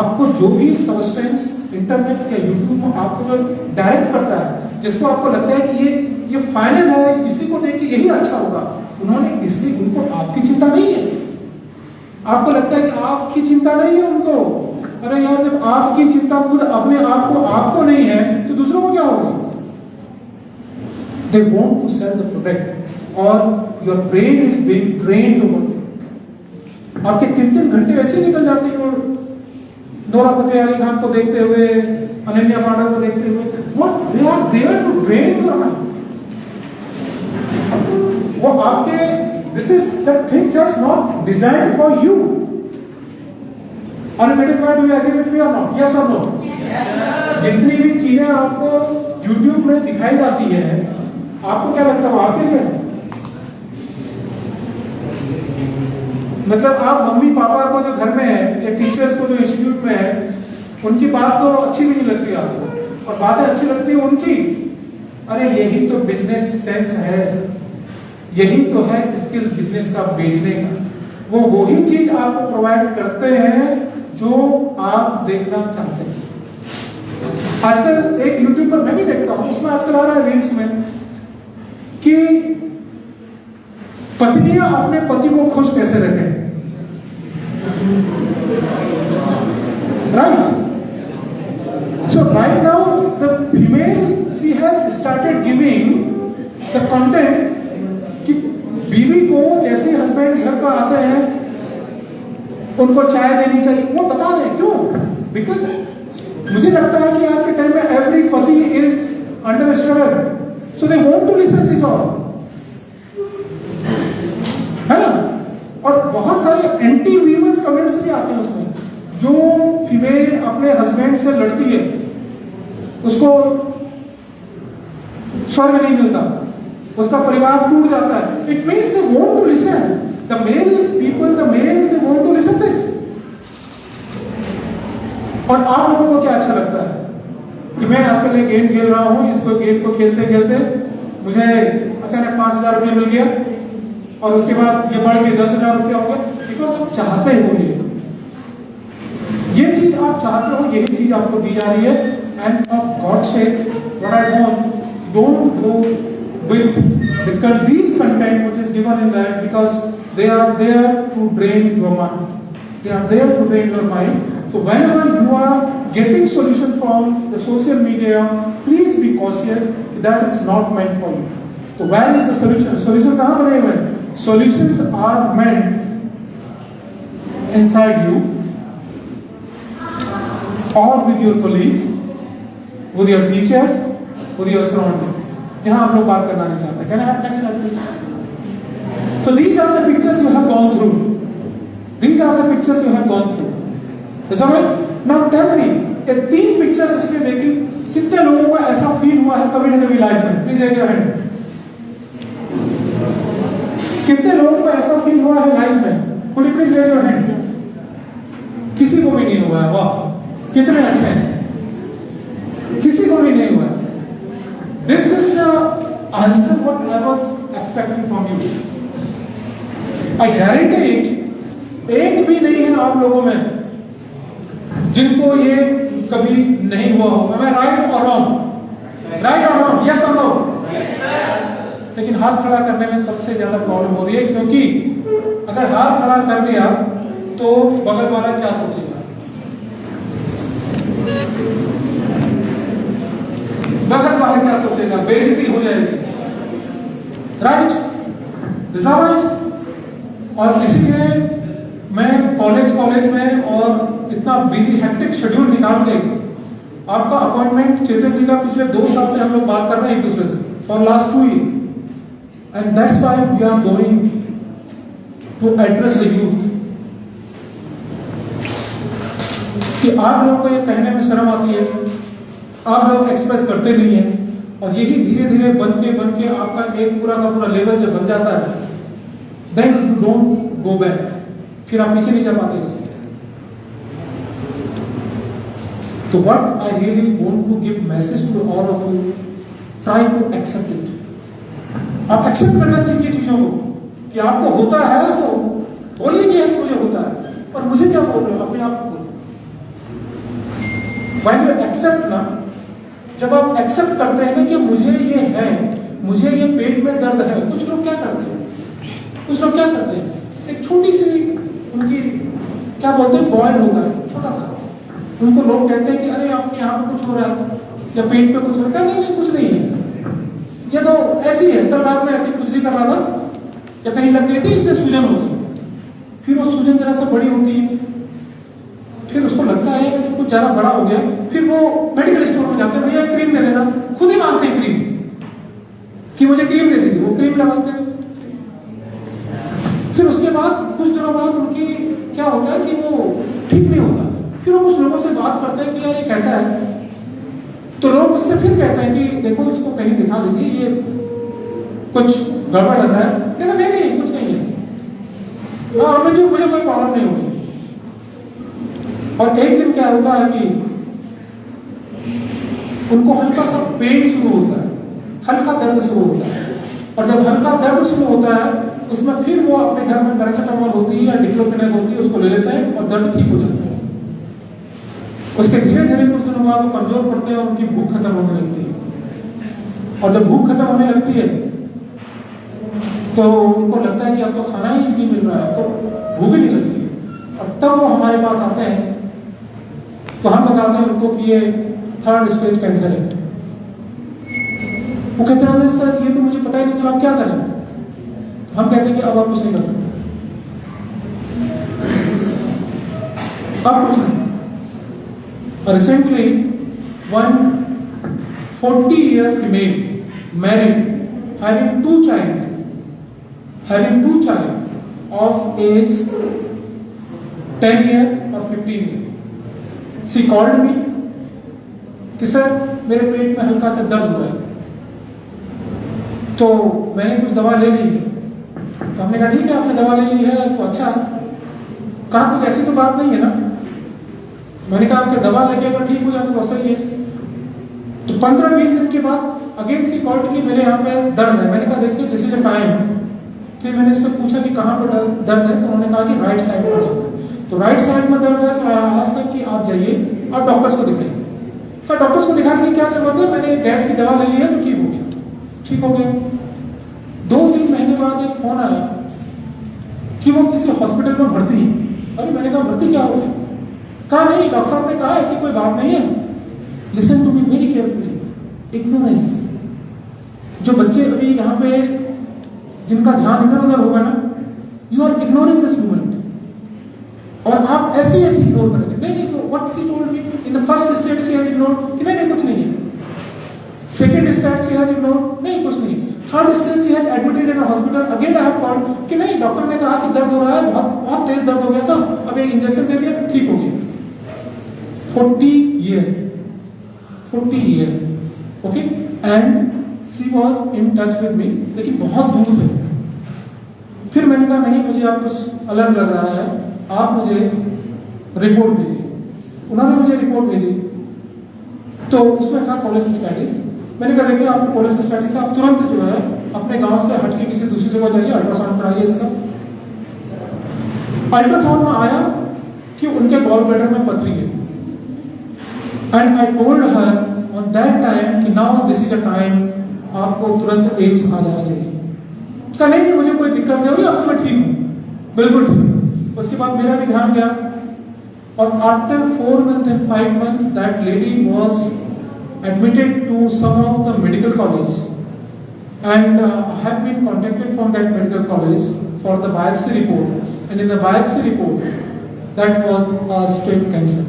आपको जो भी सब्सटेंस इंटरनेट के यूट्यूब में आपको जो डायरेक्ट करता है, जिसको आपको लगता है कि ये फाइनल है, किसी को देख के यही अच्छा होगा, उन्होंने इसलिए, उनको आपकी चिंता नहीं है। आपको लगता है कि आपकी चिंता नहीं है उनको। अरे यार, जब आपकी चिंता खुद अपने आप को आपको नहीं है तो दूसरों को क्या होगी? They want to sell the product, or your brain is being trained to work. आपके 3-3 घंटे ऐसे ही निकल जाते हैं नोरा फतेह अली खान को देखते हुए, अनन्या पांडा को देखते हुए। What they are there to drain your mind. वो आपके, this is the things are not designed for you. Are you getting my, do you agree with me or not? Yes or no? जितनी भी चीजें आपको YouTube में दिखाई जाती है, आपको क्या लगता है आपके लिए? मतलब आप मम्मी पापा को जो घर में है, या टीचर्स को जो इंस्टीट्यूट में है, उनकी बात तो अच्छी भी नहीं लगती आपको, और बातें अच्छी लगती है उनकी। अरे यही तो बिजनेस सेंस है, यही तो है स्किल बिजनेस का बेचने का। वो वही चीज आपको प्रोवाइड करते हैं जो आप देखना चाहते हैं। आजकल एक यूट्यूब पर मैं भी देखता हूं, उसमें आजकल आ रहा है रील्स में कि पत्नियां अपने पति को खुश कैसे रखें। Right? So right now the female she has started giving the content कि बीवी को जैसे हस्बैंड घर पर आते हैं उनको चाय देनी चाहिए। वो बता रहे हैं क्यों? बिकॉज मुझे लगता है कि आज के टाइम में एवरी पति is under struggle, so they want to listen this all, है ना? और बहुत सारे एंटी वीमेंस कमेंट्स भी आते हैं उसमें। जो फीमेल अपने हस्बैंड से लड़ती है उसको स्वर्ग नहीं मिलता, उसका परिवार टूट जाता है। It means they want to listen, the male people, the male, they want to listen this. और आप लोगों को क्या अच्छा लगता है कि मैं आजकल एक गेम खेल रहा हूं, इसको गेम को खेलते खेलते मुझे अचानक 5,000 रुपये मिल गया और उसके बाद ये बढ़ के 10,000 रुपया हो गया, बिकॉज आप चाहते हो ये चीज आप चाहते हो, यही चीज आपको दी जा रही है। And for God sake what I want, don't go with these content which is given in that, because they are there to drain your mind. They are there to drain your mind. So whenever you are getting solution from the social media, please be cautious that is not meant for you. So where is the solution? Solution कहाँ बने हुए हैं? Solutions are meant inside you, or with your colleagues, with your teachers, with your surroundings. जहां आप लोग बात करना नहीं चाहते। Can I have next slide please? So these are the pictures you have gone through. These are the pictures you have gone through. Is that right? Now tell me, ये 3 pictures इसने देखी, कितने लोगों को ऐसा फील हुआ है कभी न कभी लाइफ में? Please raise your hand. कितने लोगों को ऐसा फील हुआ है लाइफ में? Please raise your hand. किसी को भी नहीं हुआ है। वाह, कितने अच्छे हैं, किसी को भी नहीं हुआ है। This is the answer what I was expecting from you. I guarantee it, एक भी नहीं है आप लोगों में जिनको ये कभी नहीं हुआ होगा। मैं राइट और रॉन्ग? राइट और रॉन्ग? यस और नो? लेकिन हाथ खड़ा करने में सबसे ज्यादा प्रॉब्लम हो रही है, क्योंकि अगर हाथ खड़ा कर दिया तो बगल वाला क्या सोचेगा? बगल वाला क्या सोचेगा? बेइज्जती हो जाएगी। राइट? Is that right? और इसीलिए मैं कॉलेज में और इतना बिजी हेक्टिक शेड्यूल निकाल के आपका अपॉइंटमेंट चेतन जी का पिछले 2 साल से हम लोग बात कर रहे हैं एक दूसरे से, for last 2 year, and that's why we are going to address the youth. कि आप लोगों को ये कहने में शर्म आती है, आप लोग एक्सप्रेस करते नहीं है, और यही धीरे धीरे बन के आपका एक पूरा का पूरा लेवल जब बन जाता है, then you don't go back, फिर आप पीछे नहीं जा पाते इससे। तो what I really want to give message to all of you, try to accept it. आप एक्सेप्ट करना सीखिए चीजों को, कि आपको होता है तो बोलिए कि यस मुझे होता है, और मुझे क्या बोल रहे हो? अपने आप को बोलो। व्हेन यू एक्सेप्ट ना, जब आप एक्सेप्ट करते हैं ना कि मुझे ये है, मुझे ये पेट में दर्द है, कुछ लोग क्या करते हैं, एक छोटी सी उनकी क्या बोलते हैं बॉयल होता है छोटा सा, उनको लोग कहते हैं कि अरे आपके यहाँ पे कुछ हो रहा है या पेट पे कुछ हो रहा है, नहीं कुछ नहीं है, ये तो ऐसी है, कल रात में ऐसी खुजली कर रहा था या कहीं लग गई थी, इसलिए सूजन हो गई। फिर वो सूजन जरा सा बड़ी होती है, फिर उसको लगता है कि कुछ ज्यादा बड़ा हो गया, फिर वो मेडिकल स्टोर में जाते हैं, भैया क्रीम दे देना, खुद ही मांगते हैं क्रीम कि मुझे क्रीम दे दीजिए, वो क्रीम लगाते हैं। फिर उसके बाद कुछ दिनों बाद उनकी क्या होता है कि वो ठीक नहीं होता, फिर वो कुछ लोगों से बात करते हैं कि यार ये कैसा है, तो लोग उससे फिर कहते हैं कि देखो इसको कहीं दिखा दीजिए, ये कुछ गड़बड़ लग रहा है, कहते नहीं कुछ नहीं है, हाँ मुझे कोई प्रॉब्लम नहीं होगी। और एक दिन क्या होता है कि उनको हल्का सा पेन शुरू होता है, हल्का दर्द शुरू होता है, और जब हल्का दर्द शुरू होता है उसमें फिर वो अपने घर में पैरासिटामोल होती है या डिक्लोफेनाक होती है, उसको ले लेते हैं और दर्द ठीक हो जाता है। उसके धीरे धीरे कुछ दिनों बाद वो कमजोर पड़ते हैं और उनकी भूख खत्म होने लगती है, और जब भूख खत्म होने लगती है तो उनको लगता है कि अब तो खाना ही नहीं मिल रहा है, तो भूख ही नहीं लगती है। और तब वो हमारे पास आते हैं तो हम बताते हैं उनको कि ये 3rd स्टेज कैंसर है। वो कहते हैं सर ये तो मुझे पता ही नहीं चला, आप क्या करें? हम कहते हैं कि अब आप कुछ नहीं कर सकते, अब कुछ नहीं। Recently, one 40-year female married, having two child of age 10 year or 15 year. She called me कि सर मेरे पेट में हल्का सा दर्द हो रहा है, तो मैंने कुछ दवा ले ली, तो हमने कहा ठीक है आपने दवा ले ली है तो अच्छा, कहा कुछ ऐसी तो बात नहीं है ना, मैंने कहा आपके दवा लेके अगर ठीक हो जाए तो सही है। तो 15-20 दिन के बाद अगेन सी कॉल्ड कि मेरे यहाँ पे दर्द है। मैंने कहा देखिए दिस इज अ टाइम। फिर मैंने इससे पूछा कि कहाँ पर दर्द है, तो उन्होंने कहा कि राइट साइड में दर्द है। तो राइट साइड में दर्द है, तो आज तक कि आप जाइए और डॉक्टर्स को दिखाइए। तो डॉक्टर्स को दिखाने की क्या जरूरत है, मैंने गैस की दवा ले ली है तो ठीक हो गया। ठीक हो गया। 2-3 महीने बाद एक फोन आया कि वो किसी हॉस्पिटल में भर्ती है। अरे मैंने कहा भर्ती क्या हो गया? कहा नहीं, डॉक्टर साहब ने कहा ऐसी कोई बात नहीं है। Listen to me very carefully. Ignorance. जो बच्चे अभी यहाँ पे जिनका ध्यान इधर उधर होगा ना, you are ignoring this movement, और आप ऐसे ऐसे इग्नोर करेंगे। नहीं नहीं, तो what she told me in the first stage she has ignored कि नहीं कुछ नहीं है। Second stage she has ignored नहीं कुछ नहीं। Third stage she has admitted in a hospital. Again I have called कि नहीं डॉक्टर ने कहा कि दर्द हो रहा है, बहुत बहुत तेज दर्द हो गया था, अब एक इंजेक्शन दे दिया ठीक हो गया। 40 year okay, and she was in touch with me, लेकिन बहुत दूर थे। फिर मैंने कहा नहीं मुझे आप कुछ अलग लग रहा है, आप मुझे रिपोर्ट भेजिए। उन्होंने मुझे रिपोर्ट भेजी, तो उसमें था कोलेसिस्टाइटिस। मैंने कहा देखिए आपको कोलेसिस्टाइटिस है, आप तुरंत जो है अपने गांव से हट के किसी दूसरी जगह जाइए, अल्ट्रासाउंड कराइए इसका। अल्ट्रासाउंड में आया कि उनके गॉल ब्लैडर में पथरी है। And I told her on that time कि now this is a time, आपको तुरंत एम्स आ जाना चाहिए। कहा नहीं मुझे कोई दिक्कत नहीं होगी, अब मैं ठीक हूँ, बिल्कुल ठीक। उसके बाद मेरा भी ध्यान गया, और after 4 months and 5 months that lady was admitted to some of the medical college, and I have been contacted from that medical college for the biopsy report, and in the biopsy report that was a straight cancer.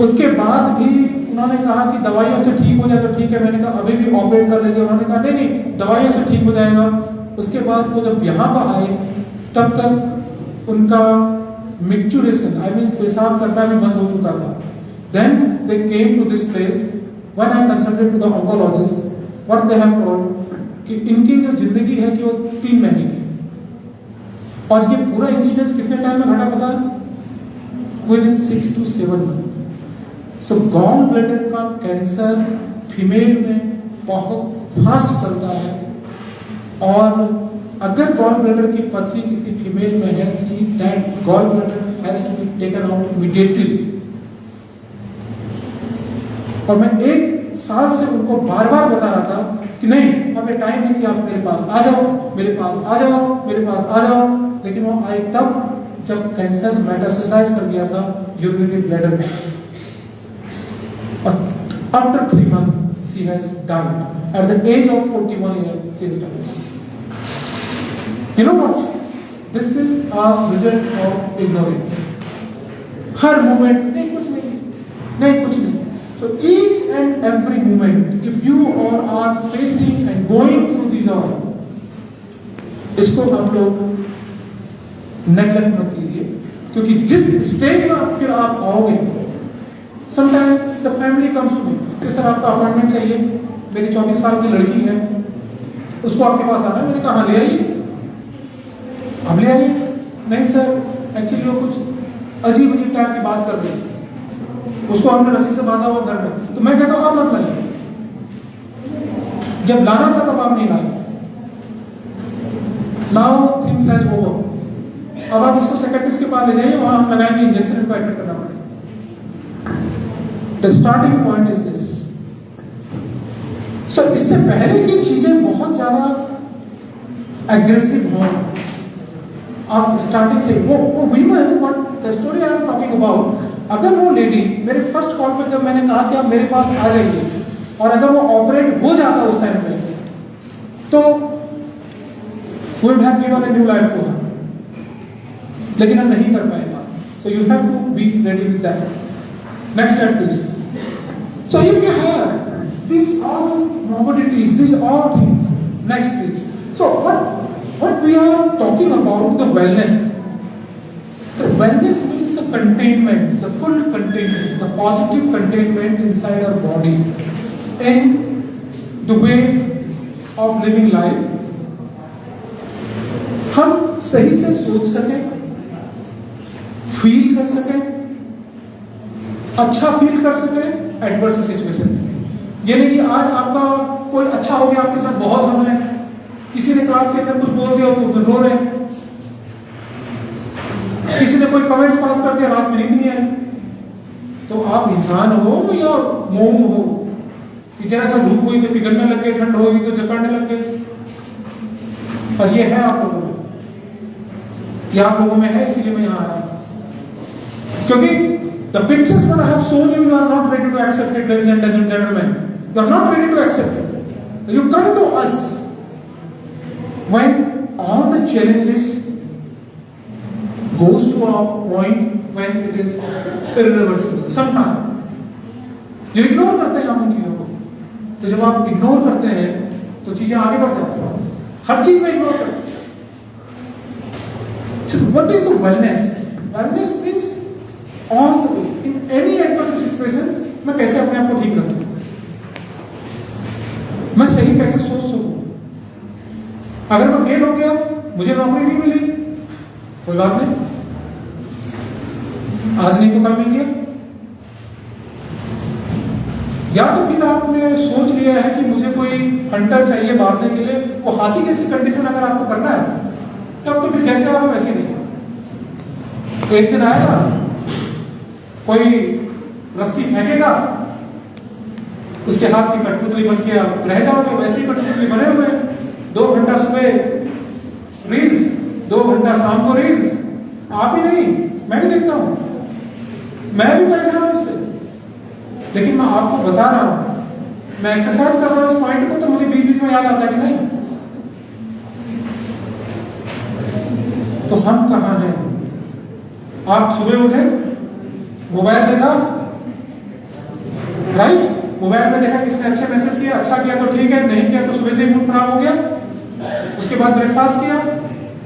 उसके बाद भी उन्होंने कहा कि दवाइयों से ठीक हो जाए तो ठीक है। मैंने कहा अभी भी ऑपरेट कर लीजिए। उन्होंने कहा नहीं नहीं दवाइयों से ठीक हो जाएगा। उसके बाद वो जब यहाँ पर आए तब तक उनका मिक्चुरेशन आई मीन पेशाब करना भी बंद हो चुका था। Then they came to this place. When I consulted to the oncologist, what they have told कि इनकी जो जिंदगी है कि वो 3 महीने की, और ये पूरा इंसिडेंस कितने टाइम में घटा पता है? Within 6 to 7 months। So gall bladder का कैंसर फीमेल में बहुत फास्ट चलता है, और अगर गॉल ब्लैडर की पथरी किसी फीमेल में है, see that gall bladder has to be taken out immediately. और मैं 1 साल से उनको बार बार बता रहा था कि नहीं अब ये टाइम है कि आप मेरे पास आ जाओ, मेरे पास आ जाओ, मेरे पास आ जाओ। लेकिन वो आई तब जब कैंसर मेटास्टेसाइज कर गया था यूरिनरी ब्लैडर में। After 3 months, she has died. At the age of 41 years, she has died. You know what? This is a result of ignorance. Her moment नहीं कुछ नहीं, नहीं कुछ नहीं. So each and every moment, if you all are facing and going through these all, इसको आप लोग neglect मत कीजिए, क्योंकि जिस स्टेज में फिर आप आओगे, sometime the family comes to me कि सर आपका अपॉइंटमेंट चाहिए, मेरी 24 साल की लड़की है, उसको आपके पास आना है। मैंने कहा ले आइए, अब ले आइए। नहीं सर एक्चुअली वो कुछ अजीब अजीब टाइप की बात कर रही, उसको हमने रस्सी से बांधा हुआ घर में। तो मैं कहता हूँ आप मत लाइए, जब लाना था तब आप नहीं लाए। Now things has over. अब आप इसको सेक्रेटरिस्ट के पास ले जाइए, वहां हम लगाएंगे इंजेक्शन, इनको एडमिट करना पड़ेगा। The starting point is this. So इससे पहले की चीजें बहुत ज्यादा एग्रेसिव हो, आप स्टार्टिंग से वो women, what the story I am talking about, अगर वो लेडी मेरे फर्स्ट कॉल पर जब मैंने कहा कि आप मेरे पास आ जाइए, और अगर वो ऑपरेट हो जाता उस टाइम पे, तो we would have given a new life to her, लेकिन हम नहीं कर पाएगा। So you have to be ready with that. Next slide please. So if you have these all morbidities, these all things, next please. So what we are talking about, the wellness. The wellness means the containment, the full containment, the positive containment inside our body, in the way of living life. हम सही से सोच सकें, feel कर सकें, अच्छा feel कर सके एडवर्स सिचुएशन में। ये नहीं कि आज आपका कोई अच्छा हो गया, आपके साथ बहुत हंस रहे हैं, किसी ने क्लास के अंदर कुछ बोल दिया तो उधर रो रहे हैं, किसी ने कोई कमेंट्स पास कर दिया, रात में नींद नहीं आई। तो आप इंसान हो या मोम हो कि जरा सा धूप हुई तो पिघलने लग गए, ठंड होगी तो जकड़ने लग गए। और ये है आप लोगों में, ये आप लोगों में है, इसीलिए मैं यहां आया। क्योंकि the pictures what I have shown you, you are not ready to accept it, ladies and gentlemen. You are not ready to accept it. You come to us when all the challenges goes to a point when it is irreversible. Sometime you ignore करते हैं हम उन चीजों को, तो जब आप ignore करते हैं तो चीजें आगे बढ़ जाती हैं, हर चीज में इग्नोर करते हैं। So what is the wellness? Wellness means all the way in any adverse situation मैं कैसे अपने आप को ठीक रखूं, मैं सही कैसे सोच सकूं। अगर मैं फेल हो गया, मुझे नौकरी नहीं मिली, कोई बात नहीं, आज नहीं तो कल मिल गया। या तो फिर आपने सोच लिया है कि मुझे कोई हंटर चाहिए मारने के लिए, वो हाथी जैसी कंडीशन अगर आपको करना है तब तो फिर जैसे आप वैसे नहीं। तो एक दिन आएगा, कोई रस्सी फेंकेगा, उसके हाथ की कठपुतली बन के आप रह जाओगे, वैसे ही कठपुतली बने हुए हैं। 2 घंटा सुबह रील्स, 2 घंटा शाम को रील्स। आप ही नहीं, मैं भी देखता हूं, मैं भी परेशान हूं इससे। लेकिन मैं आपको बता रहा हूं, मैं एक्सरसाइज कर रहा हूं इस पॉइंट को, तो मुझे बीच बीच में याद आता है कि नहीं, तो हम कहां हैं। आप सुबह उठे, मोबाइल देखा, राइट, मोबाइल में देखा किसने अच्छे मैसेज किया, अच्छा किया तो ठीक है, नहीं किया तो सुबह से ही मूड खराब हो गया। उसके बाद ब्रेकफास्ट किया,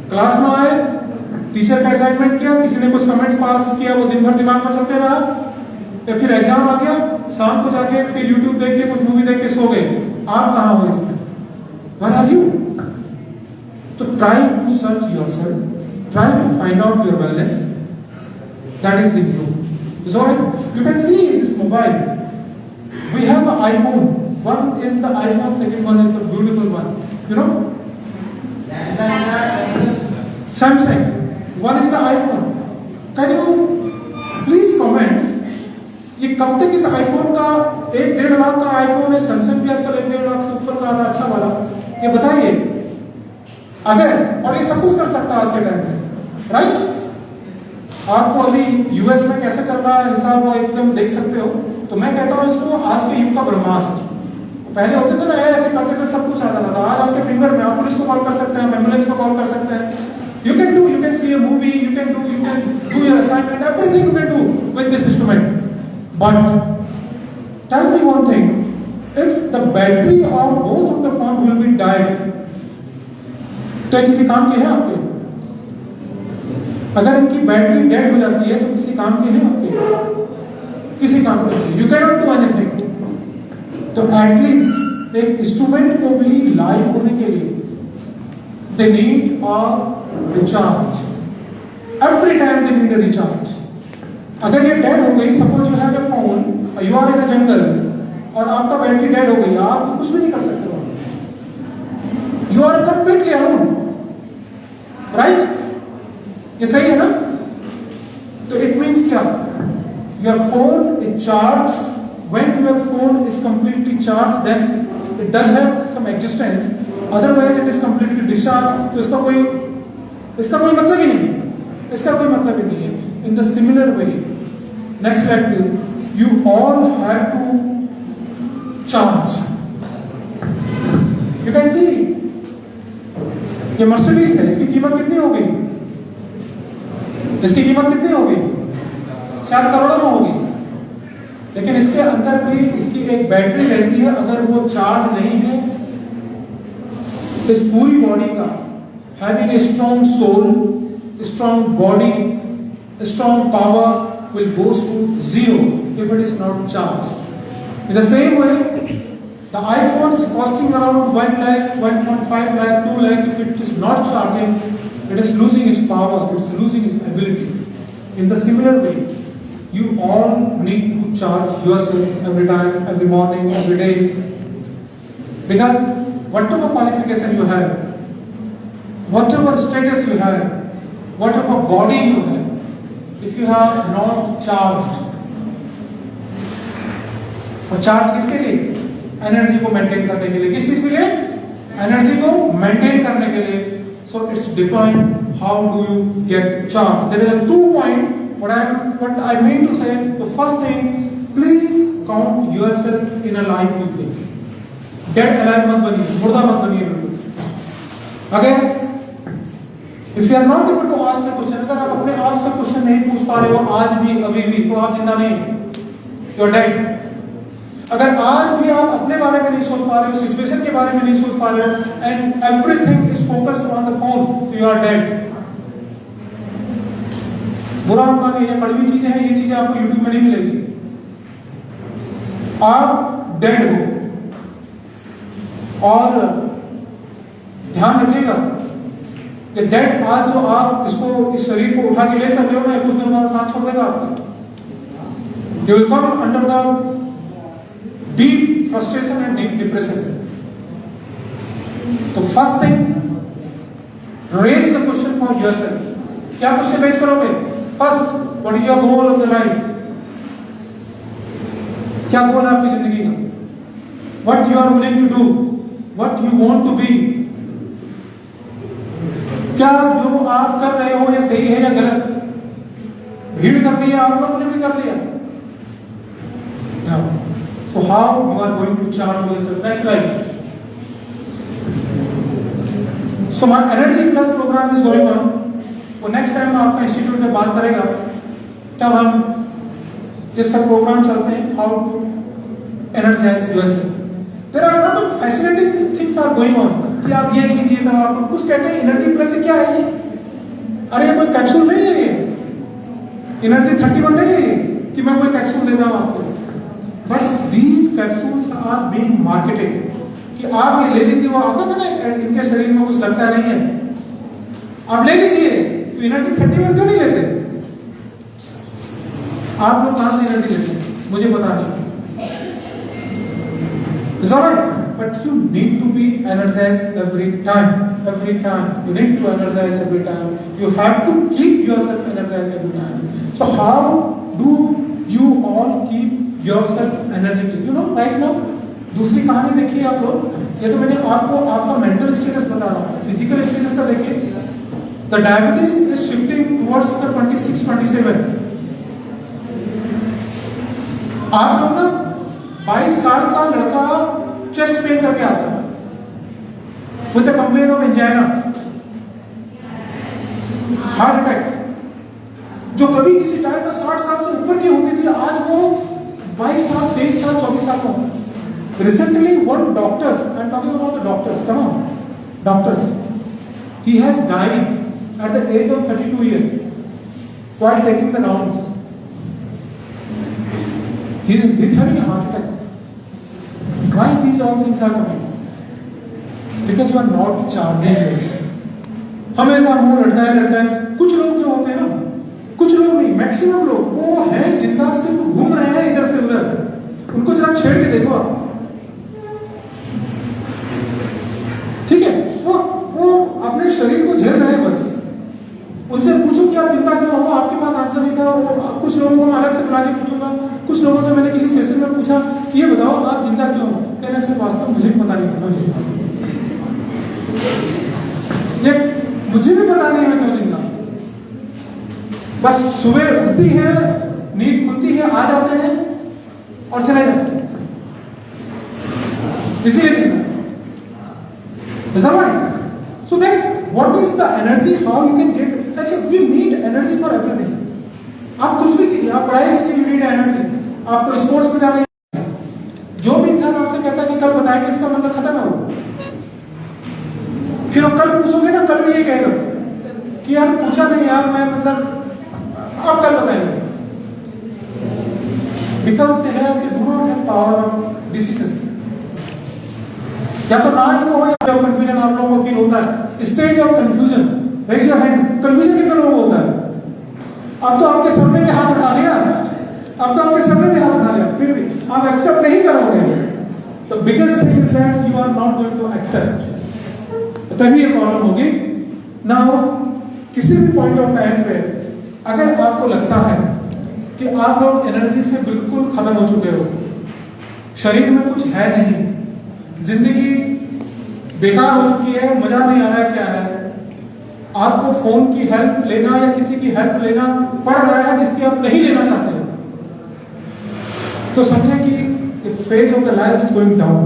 क्लास में आए, टीचर का असाइनमेंट किया, किसी ने कुछ कमेंट्स पास किया, वो दिन भर दिमाग में चलते रहा, या फिर एग्जाम आ गया, शाम को जाके फिर यूट्यूब देख के कुछ मूवी देख के सो गए। आप कहां हो इसमें? Where are you? तो try to search yourself, try to find out your wellness that is in you. So you can see in this mobile, we have the iPhone. One is the iPhone, second one is the beautiful one. You know? Samsung. One is the iPhone. Can you please comment? ये कब तक इस iPhone का 1-1.5 लाख का iPhone है, Samsung भी आजकल 1-1.5 लाख से ऊपर का आ रहा, अच्छा वाला, ये बताइए। अगर, और ये सब कुछ कर सकता है आज के टाइम में, राइट। आपको अभी यूएस में कैसे चल रहा है हिसाब वो एकदम देख सकते हो। तो मैं कहता हूँ इसको आज के युग का ब्रह्मास्त्र। पहले होते थे ना, ऐसे करते थे, सब कुछ आ जाता था। आज आपके फिंगर में आप पुलिस को कॉल कर सकते हैं, एम्बुलेंस को कॉल कर सकते हैं। You can see a movie, you can do your assignment, everything you can do with this instrument. But tell me one thing, if the battery of both of the phone will be died, तो ये किसी काम के हैं आपके? अगर इनकी battery dead हो जाती है तो किसी काम के हैं आपके? किसी काम के नहीं। You cannot do anything. तो एटलीस्ट एक इंस्ट्रूमेंट को भी लाइव होने के लिए they need a recharge. Every time they need a recharge. अगर ये डेड हो गई, suppose you have a phone, you are in a jungle और आपका बैटरी डेड हो गई, आप कुछ भी नहीं कर सकते हो, you are completely alone, right. ये सही है ना? तो इट मीन्स क्या? Your phone is charge, when your phone is completely charge then it does have some existence, otherwise it is completely discharge. तो इसका कोई मतलब ही नहीं, इसका कोई मतलब ही नहीं है। In the similar way, next slide please, you all have to charge. You can see ये मर्सिडीज है, इसकी कीमत कितनी होगी? इसकी कीमत कितनी होगी? 4 करोड़ में होगी। लेकिन इसके अंदर भी इसकी एक बैटरी रहती है, अगर वो चार्ज नहीं है, इस पूरी बॉडी का having a strong soul, strong body, strong power will goes to zero if it is not charged. In the same way, the iPhone is costing around 1 lakh, 1.5 lakh, 2 lakh. If it is not charging, it is losing its power, it is losing its ability. In the similar way, you all need to charge yourself every time, every morning, every day. Because whatever qualification you have, whatever status you have, whatever body you have, if you have not charged, और charge किसके लिए? Energy को maintain करने के लिए. किस चीज के लिए? एनर्जी को मेंटेन करने के लिए. So it's depend how do you get charged. There is a 2 point. What I mean to say, the first thing, please count yourself in a life with me. Dead alive मत बनिए, मुर्दा मत बनिए बिल्कुल. Again, if you are not able to ask the question, अगर आप अपने आप से क्वेश्चन नहीं पूछ पा रहे हो आज भी अभी भी, तो आप जिंदा नहीं, you are dead. अगर आज भी आप अपने बारे में नहीं सोच पा रहे हो, सिचुएशन के बारे में नहीं सोच पा रहे हो, and everything is focused on the phone, so you are dead. बुरा मत मानिए, ये कड़वी चीजें हैं, ये चीजें आपको YouTube में नहीं मिलेगी. आप डेड हो. और ध्यान रखिएगा कि डेड आज जो आप इसको इस शरीर को उठा के ले सकते हो ना, कुछ दिनों बाद साथ छोड़ देगा आपका. You will come under the deep frustration and deep depression. तो first thing, raise the question for yourself. क्या क्वेश्चन रेज करोगे? First, what is your goal of the life? क्या गोल है आपकी जिंदगी का? What you are willing to do? What you want to be? क्या जो आप कर रहे हो ये सही है या गलत? भीड़ कर रही है, आप लोगों ने भी कर लिया. So how you are going to charge yourself? Next slide. So my Energy Plus program is going on. वो नेक्स्ट टाइम आपका इंस्टीट्यूट में बात करेगा तब हम ये सब प्रोग्राम चलते हैं how to energize yourself. There are lot of fascinating things are going on कि आप ये कीजिए तब आपको कुछ कहते हैं एनर्जी प्लस से क्या है ये? अरे ये कोई कैप्सूल नहीं है, ये एनर्जी 31 नहीं है कि मैं कोई कैप्सूल देता हूं आपको. But these capsules are being marketed कि आप ये ले लीजिए. वो आता है ना इनके शरीर में कुछ लगता नहीं है, आप ले लीजिए. तो एनर्जी 31 क्यों नहीं लेते? आप लोग कहां से एनर्जी लेते हैं मुझे पता नहीं. It's all right, but you need to be energized every time. Every time you need to energize every time. You have to keep yourself energized every time. So how do you all keep yourself energetic? You know, right now दूसरी कहानी देखिए आप लोग. ये तो मैंने आपको आपका मेंटल स्टेटस बता रहा हूँ. फिजिकल स्टेटस का देखिए. The diabetes is shifting towards the 26-27. आप लोग ना 22 साल का लड़का चेस्ट पेन करके आता है with the complaint of angina, heart attack. जो कभी किसी टाइम में 60 साल से ऊपर की होती थी, आज वो 22 साल, 23 साल, 24 साल का. Recently, one doctor, I'm talking about the doctors, come on, doctors, he has died at the age of 32 years while taking the rounds. He is having a heart attack. Why these all things are coming? Because you are not charging yourself. हमेशा मुंह लटका है. कुछ लोग जो होते हैं ना, कुछ लोग नहीं, मैक्सिमम लोग वो हैं जिंदा सिर्फ घूम रहे हैं इधर से उधर. उनको जरा छेड़ के देखो आप. ठीक है, वो अपने शरीर को झेल रहे हैं बस. उनसे पूछो कि आप जिंदा क्यों हो, आपके पास आंसर नहीं था. कुछ लोगों को अलग से बुला के पूछूंगा. कुछ लोगों से मैंने किसी सेशन में पूछा कि ये बताओ आप जिंदा क्यों हो, कह रहे सर वास्तव मुझे पता नहीं था. ये मुझे भी पता नहीं है क्यों जिंदा. बस सुबह उठती है, नींद खुलती है, आ जाते हैं और चले जाते हैं, इसीलिए जिंदा. So then, what is the energy? How you can get? Actually, you need energy for everything. आप कुछ भी कीजिए, आप पढ़ाई कीजिए, you need energy. आपको स्पोर्ट्स में जाना है. जो भी इंसान आपसे कहता है कि कल बताएंगे, इसका मतलब खत्म है वो. फिर आप कल पूछोगे ना, कल भी ये कहेगा कि यार पूछा नहीं यार, मैं मतलब आप कल बताएंगे. Because they do not have power of decision. या तो ना ही हो या कंफ्यूजन आप लोगों को फील होता है. Stage of confusion, raise your hand. Confusion कितने लोगों को होता है? अब तो आपके सामने में हाथ उठा दिया, अब तो आपके समय में हाथ उठा लिया, फिर भी आप एक्सेप्ट नहीं करोगे, तो biggest thing is that you are not going to accept, तभी ये प्रॉब्लम होगी। नाउ किसी भी पॉइंट ऑफ टाइम पे अगर आपको लगता है कि आप लोग एनर्जी से बिल्कुल खत्म हो चुके हो, शरीर में कुछ है नहीं, जिंदगी बेकार हो चुकी है, मजा नहीं आ रहा है क्या है, आपको फोन की हेल्प लेना या किसी की हेल्प लेना पड़ रहा है जिसकी आप नहीं लेना चाहते हो, तो समझे कि the phase of the life is going down.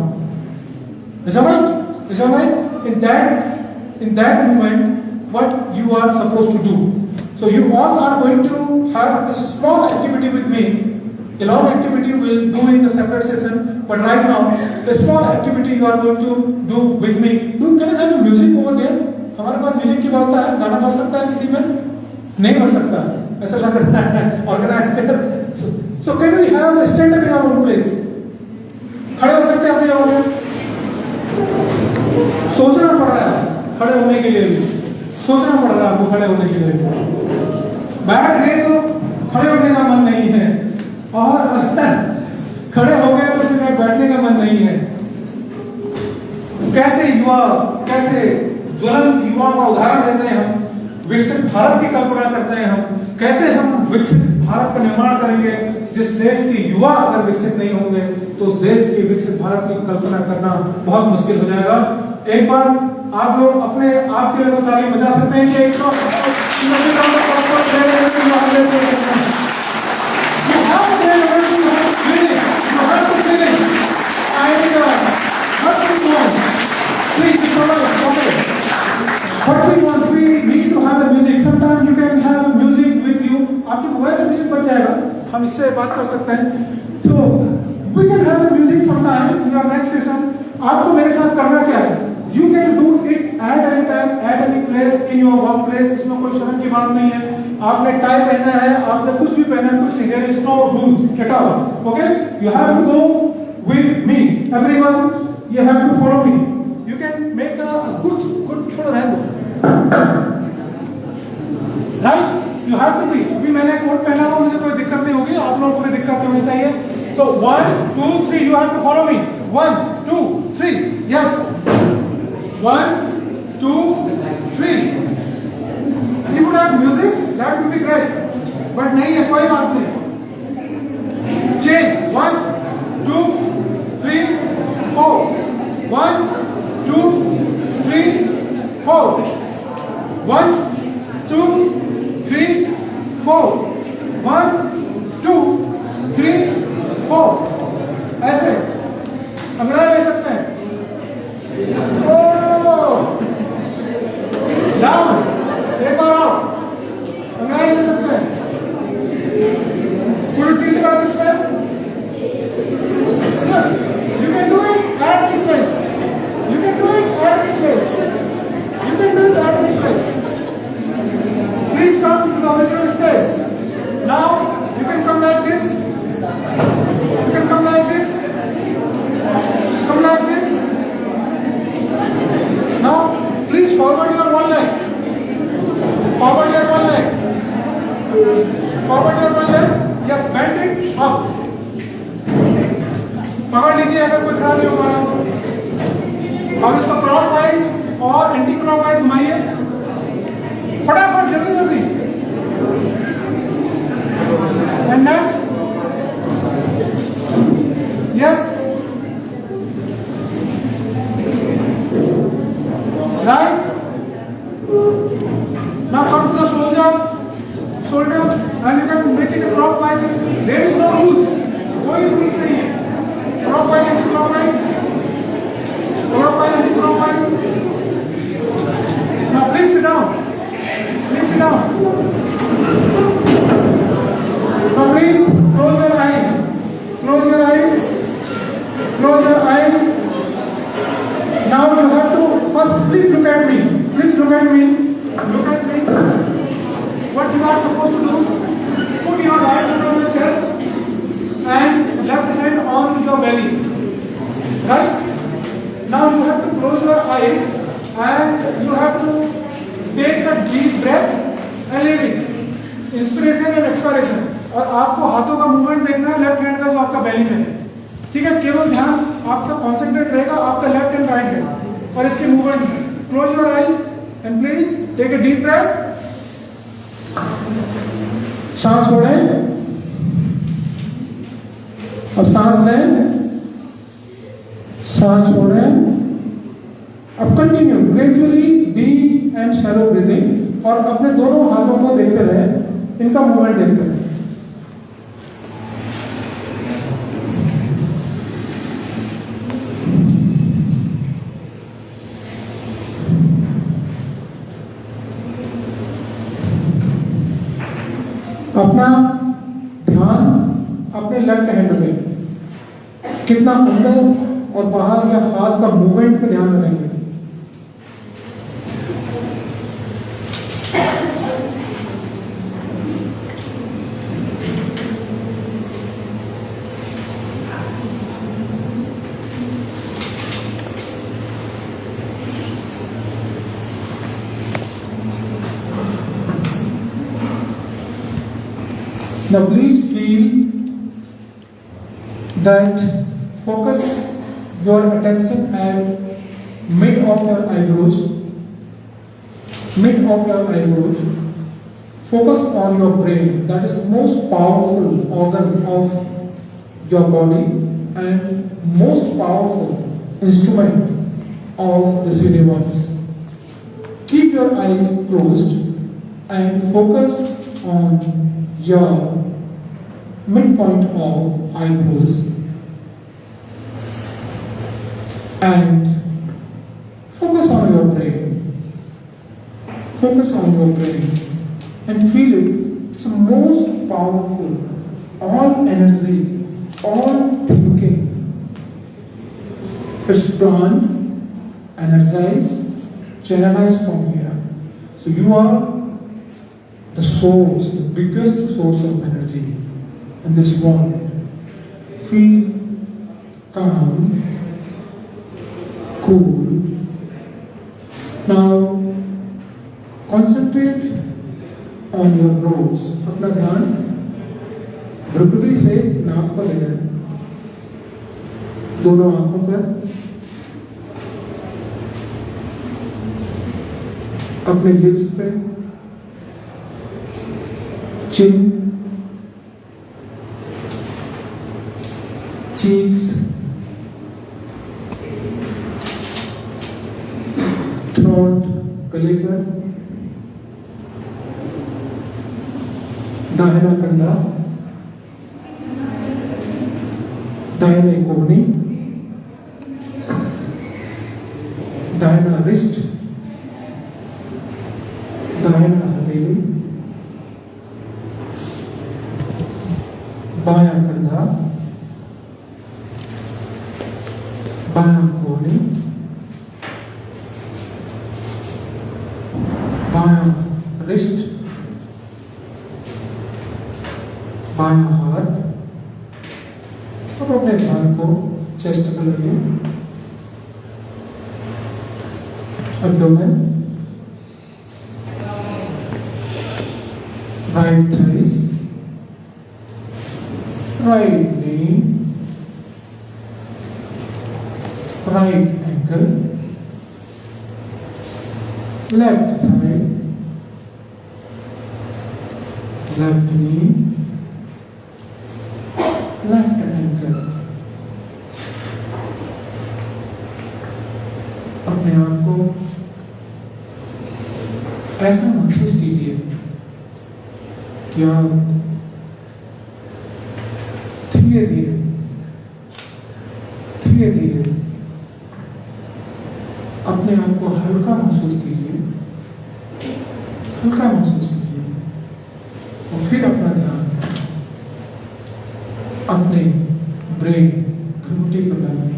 Is that right? Is that right? In that moment, what you are supposed to do. So you all are going to have a small activity with me. A long activity we'll do in the separate session, but right now, a small activity you are going to do with me. Can I have music over there? हमारे पास music की व्यवस्था है, गाना बज सकता है किसी में? नहीं बज सकता, ऐसा लग रहा है organiser. So can we have a stand up in our own place? खड़े हो सकते हैं अपनी जगह में? सोचना पड़ रहा है खड़े होने के लिए भी, सोचना पड़ रहा है आपको खड़े होने के लिए। बैठ गए तो खड़े होने का मन नहीं है, और खड़े हो गए तो फिर बैठने का मन नहीं है। कैसे युवा, कैसे ज्वलंत युवाओं का उदाहरण देते हैं हम, विकसित भारत की कल्पना करते हैं हम, कैसे हम विकसित भारत का निर्माण करेंगे। जिस देश के युवा अगर विकसित नहीं होंगे तो उस देश के विकसित भारत की कल्पना करना बहुत मुश्किल हो जाएगा। एक बार आप लोग अपने आप के लिए ताली बजा सकते हैं कि एक तो What we want, we need to have a music. Sometimes you can have music with you. आपके मोबाइल में म्यूजिक बज जाएगा, हम इससे बात कर सकते हैं। तो we can have a music sometime in your next session. आपको मेरे साथ करना क्या है? You can do it at any time, at any place, in your workplace. इसमें कोई शर्म की बात नहीं है। आपने टाई पहना है, आपने कुछ भी पहना है, कुछ नहीं, there is no rules at all. Okay? You have to go with me. Everyone, you have to follow me. You can make a good थोड़ा रहने दो, right? You have to be. अभी मैंने कोट पहना हुआ, मुझे कोई दिक्कत नहीं होगी, आप लोगों को कोई दिक्कत नहीं होनी चाहिए। So 1, 2, 3, you have to follow me. 1, 2, 3, yes. 1, 2, 3. If you would have music, that would be great. But नहीं है, कोई बात नहीं। Change. 1, 2, 3, 4. 1, 2, 3, 4. 1, 2, 3, 4. 1, 2, 3, 4. ऐसे अंग्रेजी ले सकते हैं। डाउन, एक बार आओ, अंग्रेजी ले सकते हैं। Could you teach about this way? Yes, you can do it at any place. You can do it at any place. You can do it at any place. Please come to the original stage. Now you can come like this. You can come like this. Come like this. Now please forward your one leg. Forward your one leg. Forward your one leg. Yes, bend it up. पकड़ लीजिए अगर कोई खराब नहीं हो पा रहा। अब इसको क्लॉकवाइज और एंटी क्लॉकवाइज घुमाइए, फटाफट, जल्दी जल्दी। And next, yes, right. Now come to the shoulder, shoulder, and you can make it clockwise. There is no rules, कोई रूल्स नहीं है। Clockwise, anti-clockwise. Clockwise, anti-clockwise. Now please sit down. Please sit down. Now please close your eyes. Close your eyes. Close your eyes. Now you have to first please look at me. Please look at me. Look at me. What you are supposed to do? Put your right hand on your chest and left hand on your belly, right? Now you have to close your eyes and you have to take a deep breath and leave it. Inspiration and expiration. और आपको हाथों का movement देखना है left hand का जो आपका बेली में है, ठीक है। केवल ध्यान आपका कॉन्सेंट्रेट रहेगा आपका लेफ्ट एंड राइट हैंड और इसके मूवमेंट में। Close your eyes and please take a deep breath. सांस छोड़ें अब सांस लें, सांस छोड़ें। अब continue gradually deep and shallow breathing और अपने दोनों हाथों को देखते रहें, इनका मूवमेंट देखते रहें। अपना ध्यान अपने लेफ्ट हैंड में कितना अंदर और बाहर या हाथ का मूवमेंट पे ध्यान रखेंगे। Now please feel that focus your attention at mid of your eyebrows. Focus on your brain. That is the most powerful organ of your body and most powerful instrument of this universe. Keep your eyes closed and focus on your midpoint of eyebrows and focus on your brain. Focus on your brain and feel it. It's the most powerful, all energy, all thinking. It's planned, energized, channelized from here. So you are the source, the biggest source of energy in this world. Feel calm, cool. Now concentrate on your nose. अपना ध्यान भ्रुकुटी से नाक पर ले जाए, दोनों आंखों पर। अपने लिप्स पे, chin, cheeks, throat, गले पर, दाहिना कंधा, दाहिने कोहनी, दाहिना रिस्ट, दाहिना हथेली, बायां कंधा, बायां कोहनी, बायां रिस्ट, बायां हाथ। अब अपने ध्यान को चेस्ट पर लगे, abdomen, right thighs, right knee, right ankle, left thigh, left knee, left ankle. अपने आप को ऐसा महसूस कीजिए कि आप धीरे धीरे अपने आप को हल्का महसूस कीजिए, हल्का महसूस कीजिए और फिर अपना ध्यान अपने ब्रेन भ्रुकुटी पर लगाइए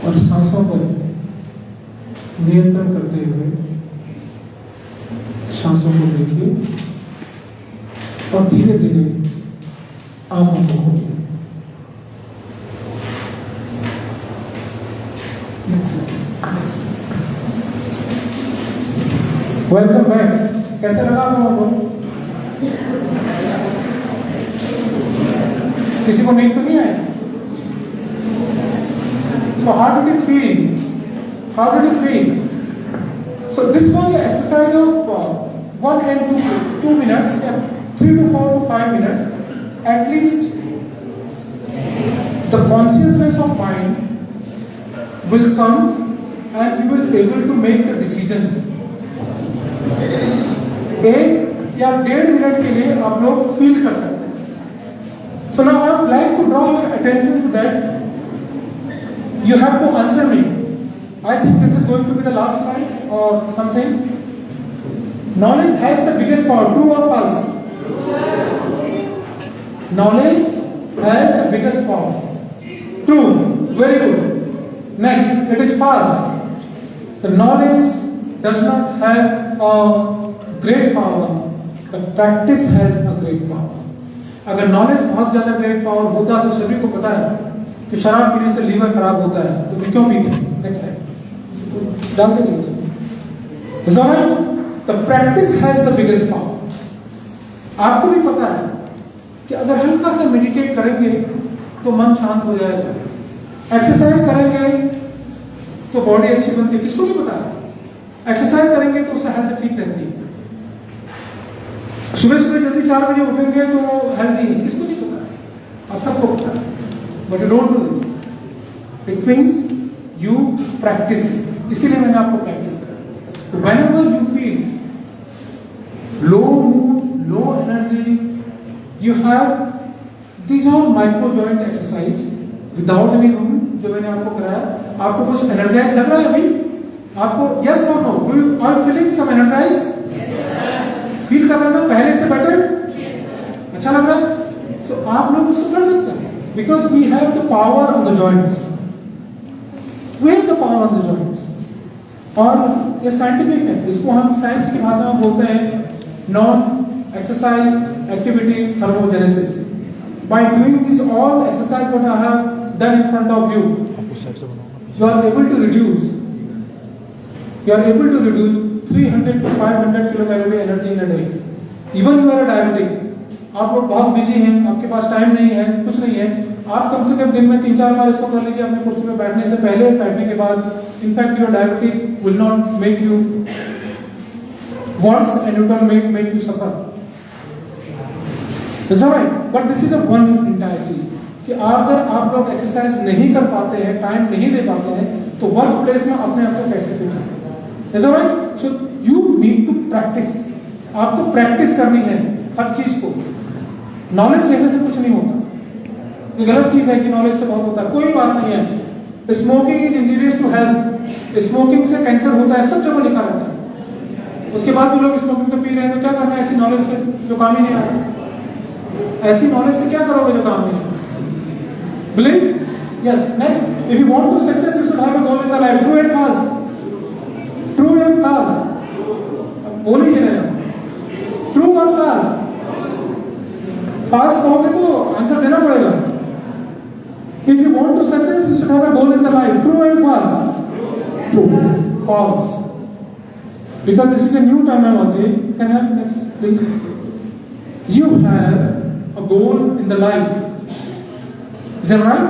और सांसों पर नियंत्रण करते हुए सांसों को देखिए और धीरे धीरे आंखों को खोलिए। Welcome back. कैसे लगा आप लोगों को? किसी को नींद तो नहीं आई? So how did you feel? How did you feel? So this was an exercise of 1 and 2 minutes, 3 to 4 to 5 minutes. At least the consciousness of mind will come and you will be able to make the decision. 1 या 1.5 minute के लिए आप लोग feel कर सकते हैं. So now I would like to draw your attention to that. You have to answer me. I think this is going to be the last slide or something. Knowledge has the biggest power. True or false? Knowledge has the biggest power. True. Very good. Next, it is false. The knowledge does not have a great power. The practice has a great power. अगर knowledge बहुत ज्यादा great power होता तो सभी को पता है कि शराब पीने से लीवर खराब होता है, तो फिर क्यों पीते हैं? नेक्स्ट टाइम डालते नहीं. The practice has the biggest power. आपको भी पता है कि अगर हल्का सा मेडिटेट करेंगे तो मन शांत हो जाएगा, एक्सरसाइज करेंगे तो बॉडी अच्छी बनती है. किसको नहीं पता है? एक्सरसाइज करेंगे तो उससे हेल्थ ठीक रहती है. सुबह सुबह जल्दी 4 बजे उठेंगे तो हेल्दी है. किसको नहीं पता है? आप सबको पता है. But you don't do this. It means you practice. इसीलिए मैंने आपको प्रैक्टिस करा. तो whenever you feel low mood, low energy, you have this all micro joint exercise without any rule जो मैंने आपको कराया. आपको कुछ एनर्जाइज लग रहा है अभी? आपको यस और no? Do you are feeling some energize? Feel कर रहे हैं पहले से बेटर? अच्छा लग रहा है? सो आप लोग उसको कर सकते हैं. Because we have the power on the joints. We have the power on the joints. और ये साइंटिफिक है. इसको हम साइंस की भाषा में बोलते हैं non exercise activity thermogenesis. By doing this all exercise what I have done in front of you, you are able to reduce 300 to 500 kilocalorie energy in a day. Even you are a diabetic. आप लोग बहुत busy हैं, आपके पास time नहीं है, कुछ नहीं है. आप कम से कम दिन में 3-4 बार इसको कर लीजिए अपनी कुर्सी में बैठने से पहले, बैठने के बाद. In fact your diabetic will not make you worse and it will make you suffer. But this is a one entire कि अगर आप लोग एक्सरसाइज नहीं कर पाते हैं, टाइम नहीं दे पाते हैं, तो वर्क प्लेस में अपने आप को कैसे फिट करें? Is that right? So you need to practice. आपको प्रैक्टिस करनी है हर चीज को. नॉलेज लेने से कुछ नहीं होता. ये गलत चीज है कि नॉलेज से बहुत होता है. कोई बात नहीं है. Smoking is injurious to health. Smoking से कैंसर होता है, सब जगह लिखा रहता है. उसके बाद भी लोग स्मोकिंग तो पी रहे हैं, तो क्या करना है ऐसी नॉलेज से जो काम ही नहीं आ रहा? ऐसी नॉलेज से क्या करोगे जो काम नहीं है? Believe? Yes. Next, if you want to success you should have a goal in the life. True and false? True and false? बोल ही नहीं रहे. ट्रू और फॉल्स? फॉल्स कहोगे तो आंसर देना पड़ेगा. If you want to success you should have a goal in the life. True and false? True. False. Because this is a new terminology. Can I have next please? You have a goal in the life. Is that right?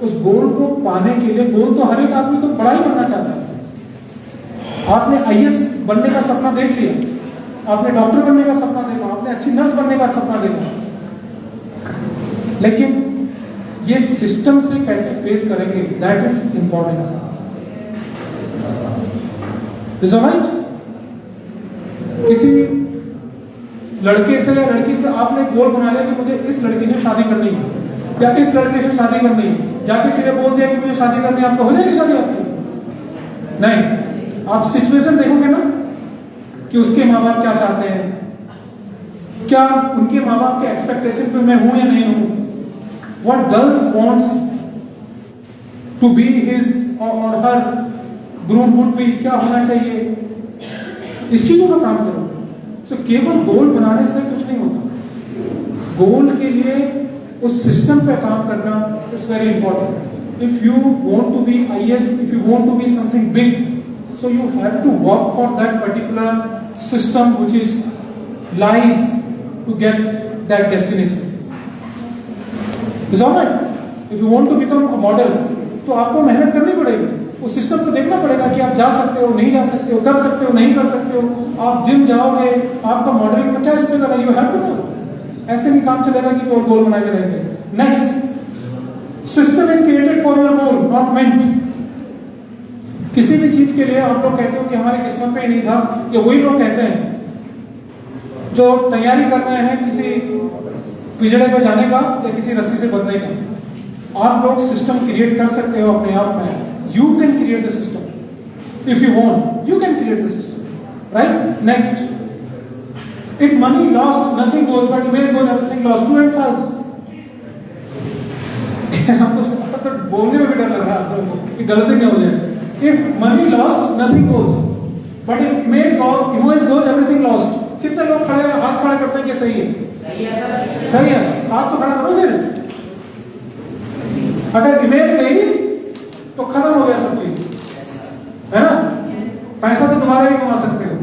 उस गोल को पाने के लिए, गोल तो हर एक आदमी तो पढ़ाई करना चाहता है. आपने आईएएस बनने का सपना देख लिया, आपने डॉक्टर बनने का सपना देखा, आपने अच्छी नर्स बनने का सपना देखा, लेकिन ये सिस्टम से कैसे फेस करेंगे, that is important. Is right? किसी लड़के से या लड़की से आपने गोल बना लिया कि मुझे इस लड़की से शादी करनी है या इस लड़के से शादी करनी है, जाके सीधे बोल दिया कि मुझे शादी करनी है, आपको हो जाएगी शादी आपकी? नहीं. आप सिचुएशन देखोगे ना कि उसके माँ बाप क्या चाहते हैं, क्या उनके माँ बाप के एक्सपेक्टेशन पे मैं हूं या नहीं हूं. What girls wants to be his और हर ग्रूम वुड बी, क्या होना चाहिए, इस चीजों का काम करो. सो केवल गोल बनाने से कुछ नहीं होता. गोल के लिए उस सिस्टम पे काम करना is very important. If you want to be IAS, if you want to be something big, so you have to work for that particular system which is lies to get that destination. Is all right? If you want to become a model, तो आपको मेहनत करनी पड़ेगी, उस system को देखना पड़ेगा कि आप जा सकते हो, नहीं जा सकते हो, कर सकते हो, नहीं कर सकते हो, आप जिम जाओगे, आपका मॉडलिंग में क्या स्ट्रगल है, यू हैव टू नो. ऐसे नहीं काम चलेगा कि कोई गोल बना के रहेंगे. Next, system is created for your goal, not meant. किसी भी चीज के लिए आप लोग कहते हो कि हमारी किस्मत में ही नहीं था, ये वही लोग कहते हैं जो तैयारी कर रहे हैं किसी पिजड़े पे जाने का या किसी रस्सी से बंधने का. आप लोग सिस्टम क्रिएट कर सकते हो अपने आप में. You can create the system if you want, you can create the system, right. Next, if money lost nothing goes, but image goes everything lost. True and false. तो बोलने में भी डर लग रहा है आप लोगों को कि गलती क्या हो जाए. If money lost, nothing goes. But if image goes, everything lost. कितने लोग खड़े हैं, हाथ खड़ा करते हैं कि सही है? सही है सर. सही है. हाथ तो खड़ा करो फिर. अगर इमेज गई तो खत्म हो गया सब चीज, है ना. पैसा तो तुम्हारा भी कमा सकते हो.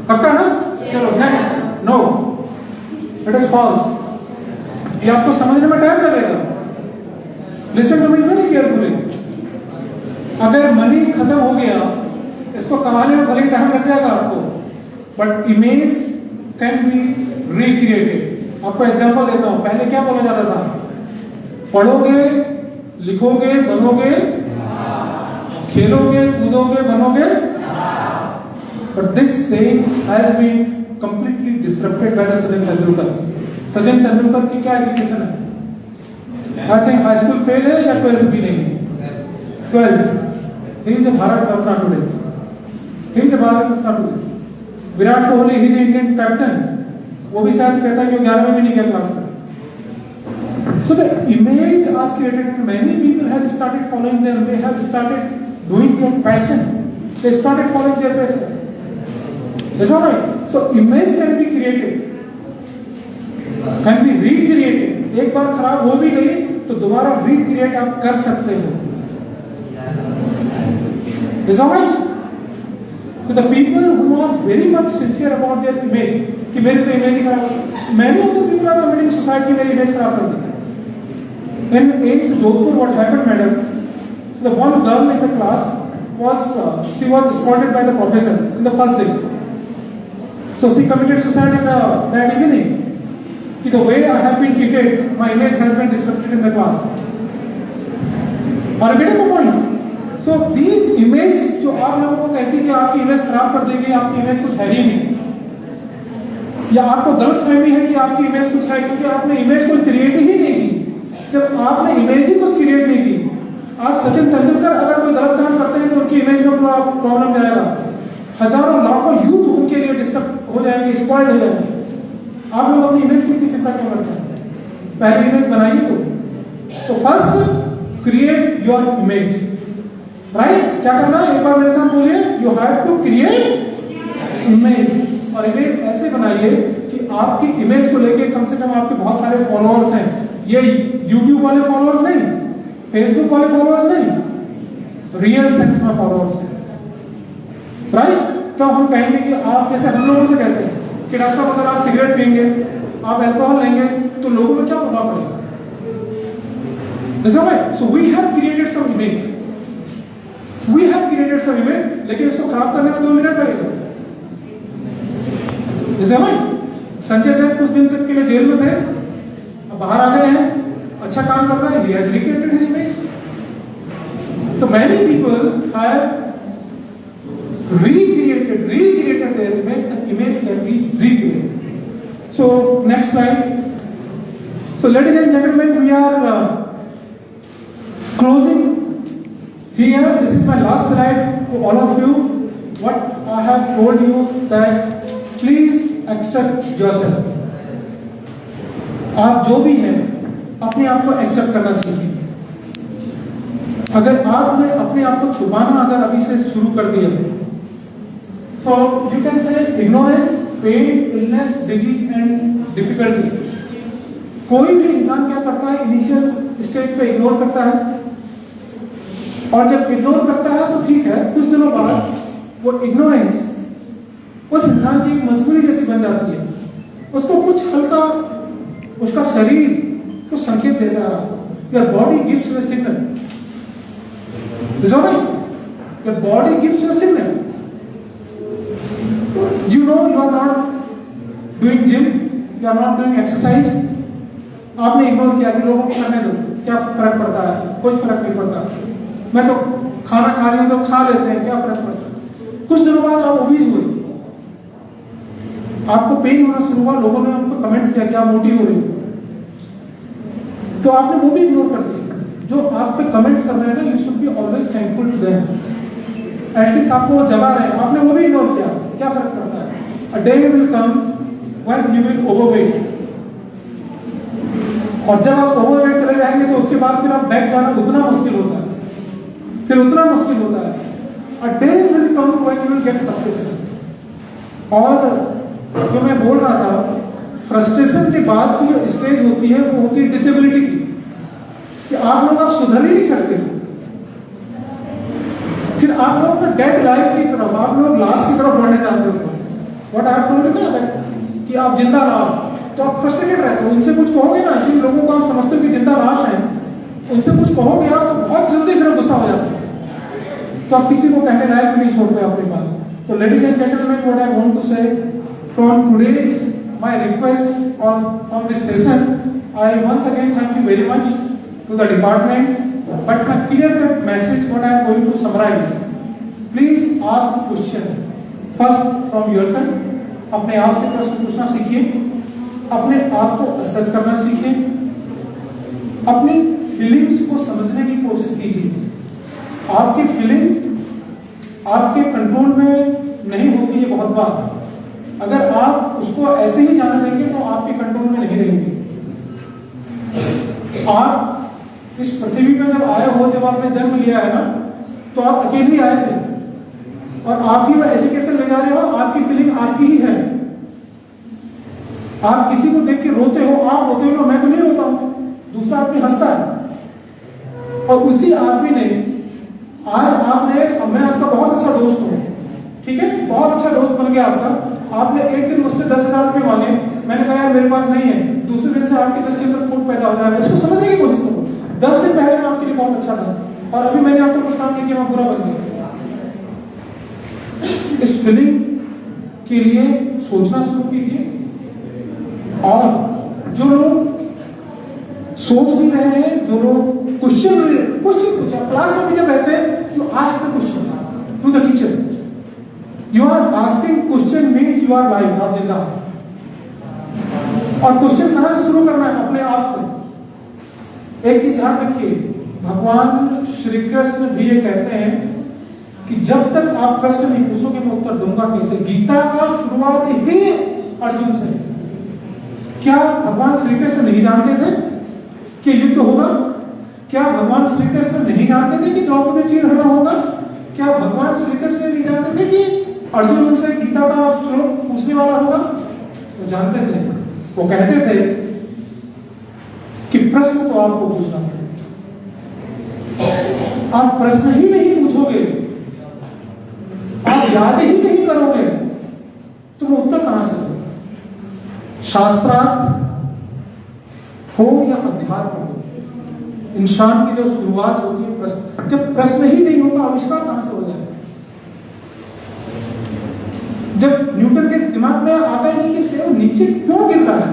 पक्का ना. चलो next. No, it is false. ये आपको समझने में टाइम लगेगा. Listen to me very carefully. अगर मनी खत्म हो गया, इसको कमाने में भले टाइम लग जाएगा आपको, but image can be recreated. आपको एग्जांपल देता हूं. पहले क्या बोला जाता था? पढ़ोगे, लिखोगे, बनोगे, खेलोगे, कूदोगे, बनोगे. But this saying has been completely disrupted by Sachin Tendulkar. Sachin Tendulkar की क्या एजुकेशन है? I think high school fail है या 12th भी नहीं. 12th. He is a Bharat Ratna today. He is a Bharat Ratna today. Virat Kohli, he is an Indian captain. वो भी शायद कहता है कि 11वीं में नहीं गया क्लास तक. So the image was created. Many people have started following them. They have started doing their passion. They started following their passion. That's all right. So image can be created, can be recreated. एक बार खराब हो भी गई तो दोबारा recreate आप कर सकते हो. Is all right? So the people who are very much sincere about their image, कि मेरी तो इमेज ही खराब है. Many of the people are committing suicide कि मेरी इमेज खराब कर दी. In AIIMS Jodhpur, what happened, madam? The one girl in the class was she was scolded by the professor in the first day. So she committed suicide in that evening. The way I have been treated, my image has been disrupted in the class. Are you getting the point? So these image जो आप लोगों को कहती है कि आपकी image खराब कर देगी, आपकी इमेज कुछ है ही नहीं, या आपको गलत फहमी है कि आपकी इमेज कुछ है, क्योंकि आपने इमेज को क्रिएट ही नहीं की. जब आपने इमेज ही कुछ क्रिएट नहीं की, आज सचिन तेंदुलकर अगर कोई गलत काम करते हैं तो उनकी इमेज में प्रॉब्लम जाएगा. हजारों लाखों यूथ उनके लिए डिस्टर्ब हो जाएंगे, स्पॉइल हो जाएंगे. आप लोग अपनी इमेज की चिंता क्यों करते हैं? पहले इमेज बनाइए. तो first create your image, right. क्या करना है? एक बार मेरे साथ बोलिए. You have to create image. और इमेज ऐसे बनाइए कि आपकी इमेज को लेके कम से कम आपके बहुत सारे फॉलोअर्स हैं. ये यूट्यूब वाले फॉलोअर्स नहीं, फेसबुक वाले फॉलोअर्स नहीं, रियल सेंस में फॉलोअर्स हैं, राइट. तो हम कहेंगे कि आप जैसे हम लोगों से कहते हैं कि डॉक्टर साहब अगर आप सिगरेट पियेंगे, आप अल्कोहल लेंगे तो लोगों में क्या प्रभाव पड़ेगा? So we have created some image. We have created some image, लेकिन इसको खराब करने में 2 मिनट लगेगा. जैसे संजय दत्त कुछ दिन तक के लिए जेल में थे, अब बाहर आ गए हैं, अच्छा काम कर रहे हैं. He has recreated his image. So many people have recreated their image. The image can be recreated. So next slide. So ladies and gentlemen, we are closing. Here, this is my last slide to all of you. What I have told you that please accept yourself. आप जो भी हैं, अपने आप को accept करना सीखिए. अगर आपने अपने आप को छुपाना अगर अभी से शुरू कर दिया, तो you can say ignorance, pain, illness, disease and difficulty. कोई भी इंसान क्या करता है? इनिशियल स्टेज पे इग्नोर करता है, और जब इग्नोर करता है तो ठीक है, कुछ दिनों बाद वो इग्नोरेंस उस इंसान की एक मजबूरी जैसी बन जाती है। उसको कुछ हल्का, उसका शरीर कुछ संकेत देता है। Your body gives you a signal, is alright. Your body gives you a signal. You know you are not doing gym, you are not doing exercise. आपने इग्नोर किया कि लोगों को करने दो, क्या फर्क पड़ता है? कोई फर्क नहीं पड़ता। मैं तो खाना खा रही हूं तो खा लेते हैं, क्या फर्क पड़ता है? कुछ दिनों बाद आप ओबीज हुए, आपको पेन होना शुरू हुआ, लोगों ने आपको कमेंट्स किया कि आप मोटी हो रही हो, तो आपने वो भी इग्नोर कर दिया। जो आप पे कमेंट्स कर रहे हैं ना, you should be always thankful to them. At least आपको वो जगा रहे हैं, आपने वो भी इग्नोर किया, क्या फर्क पड़ता है? A day will come when you will overweight, और जब आप ओवरवेट चले जाएंगे तो उसके बाद फिर आप बैक जाना उतना मुश्किल होता है, फिर उतना मुश्किल होता है। A day will come when you will get frustration. और जो मैं बोल रहा था, फ्रस्ट्रेशन के बाद की जो स्टेज होती है वो होती है डिसेबिलिटी की, कि आप लोग अब सुधर ही नहीं सकते। फिर आप लोग का डेड लाइफ की तरफ, आप लोग लाश की तरफ बढ़ने जाते हो। व्हाट आई टोल्ड यू ना, कि आप जिंदा लाश, तो आप फ्रस्ट्रेटेड रहते हो। उनसे कुछ कहोगे ना, जिन लोगों को आप समझते हो कि जिंदा लाश है, उनसे कुछ कहोगे आप तो बहुत जल्दी फिर गुस्सा हो जाते हैं, तो आप किसी को कहने लायक नहीं छोड़ते अपने पास। तो ladies and gentleman, what I want to say from today's my request or from this session, I once again thank you very much to the department, but my clear cut message what I am going to summarize, please ask question first from yourself। अपने आप से प्रश्न पूछना सीखिए, अपने आप को assess करना सीखिए, अपनी फीलिंग्स को समझने की कोशिश कीजिए। आपकी फीलिंग्स आपके कंट्रोल में नहीं होती है बहुत बार। अगर आप उसको ऐसे ही जाने देंगे तो आपके कंट्रोल में नहीं रहेंगे। आप इस पृथ्वी पर जब आए हो, जब आपने जन्म लिया है ना, तो आप अकेले ही आए थे, और आप ही वो एजुकेशन ले जा रहे हो, आपकी फीलिंग आपकी ही है। आप किसी को देख के रोते हो, आप रोते हो, मैं तो नहीं रोता हूं, दूसरा आदमी हंसता है। और उसी आदमी ने आज आपने, मैं आपका बहुत अच्छा दोस्त हूं, ठीक है, बहुत अच्छा दोस्त बन गया आपका। आपने एक दिन मुझसे 10,000 रुपए मांगे, मैंने कहा यार मेरे पास नहीं है, दूसरे दिन से आपके दिल के अंदर फूट पैदा हो जाएगा। इसको समझने की कोशिश करो। 10 दिन पहले मैं आपके लिए बहुत अच्छा था, और अभी मैंने आपको कुछ काम नहीं किया, मैं बुरा बन गया। इस फीलिंग के लिए सोचना शुरू कीजिए। और जो लोग सोच नहीं रहे हैं, जो लोग क्वेश्चन पूछे, क्लास में भी जब रहते हैं, you ask the question to the teacher. You are asking question means you are live, आप जिंदा। और क्वेश्चन कहां से शुरू करना है? अपने आप से। एक चीज ध्यान रखिए, भगवान श्री कृष्ण भी ये कहते हैं कि जब तक आप प्रश्न नहीं पूछोगे मैं उत्तर दूंगा कैसे। गीता का शुरुआत ही अर्जुन से। क्या भगवान श्री कृष्ण नहीं जानते थे कि युद्ध होगा? क्या भगवान श्री कृष्ण नहीं जानते थे कि द्रौपदी चीरहरण होगा? क्या भगवान श्री कृष्ण नहीं जानते थे कि अर्जुन उनसे गीता का श्लोक पूछने वाला होगा? वो जानते थे। वो कहते थे कि प्रश्न तो आपको पूछना है, आप प्रश्न ही नहीं पूछोगे, आप याद ही नहीं करोगे, तो वो उत्तर कहां से दोगे? शास्त्रार्थ हो या अध्यात्म हो, इंसान की जो शुरुआत होती है प्रश्न। जब प्रश्न ही नहीं होगा, आविष्कार कहां से हो जाएगा? जब न्यूटन के दिमाग में आता ही नहीं कि सेब नीचे क्यों गिर रहा है।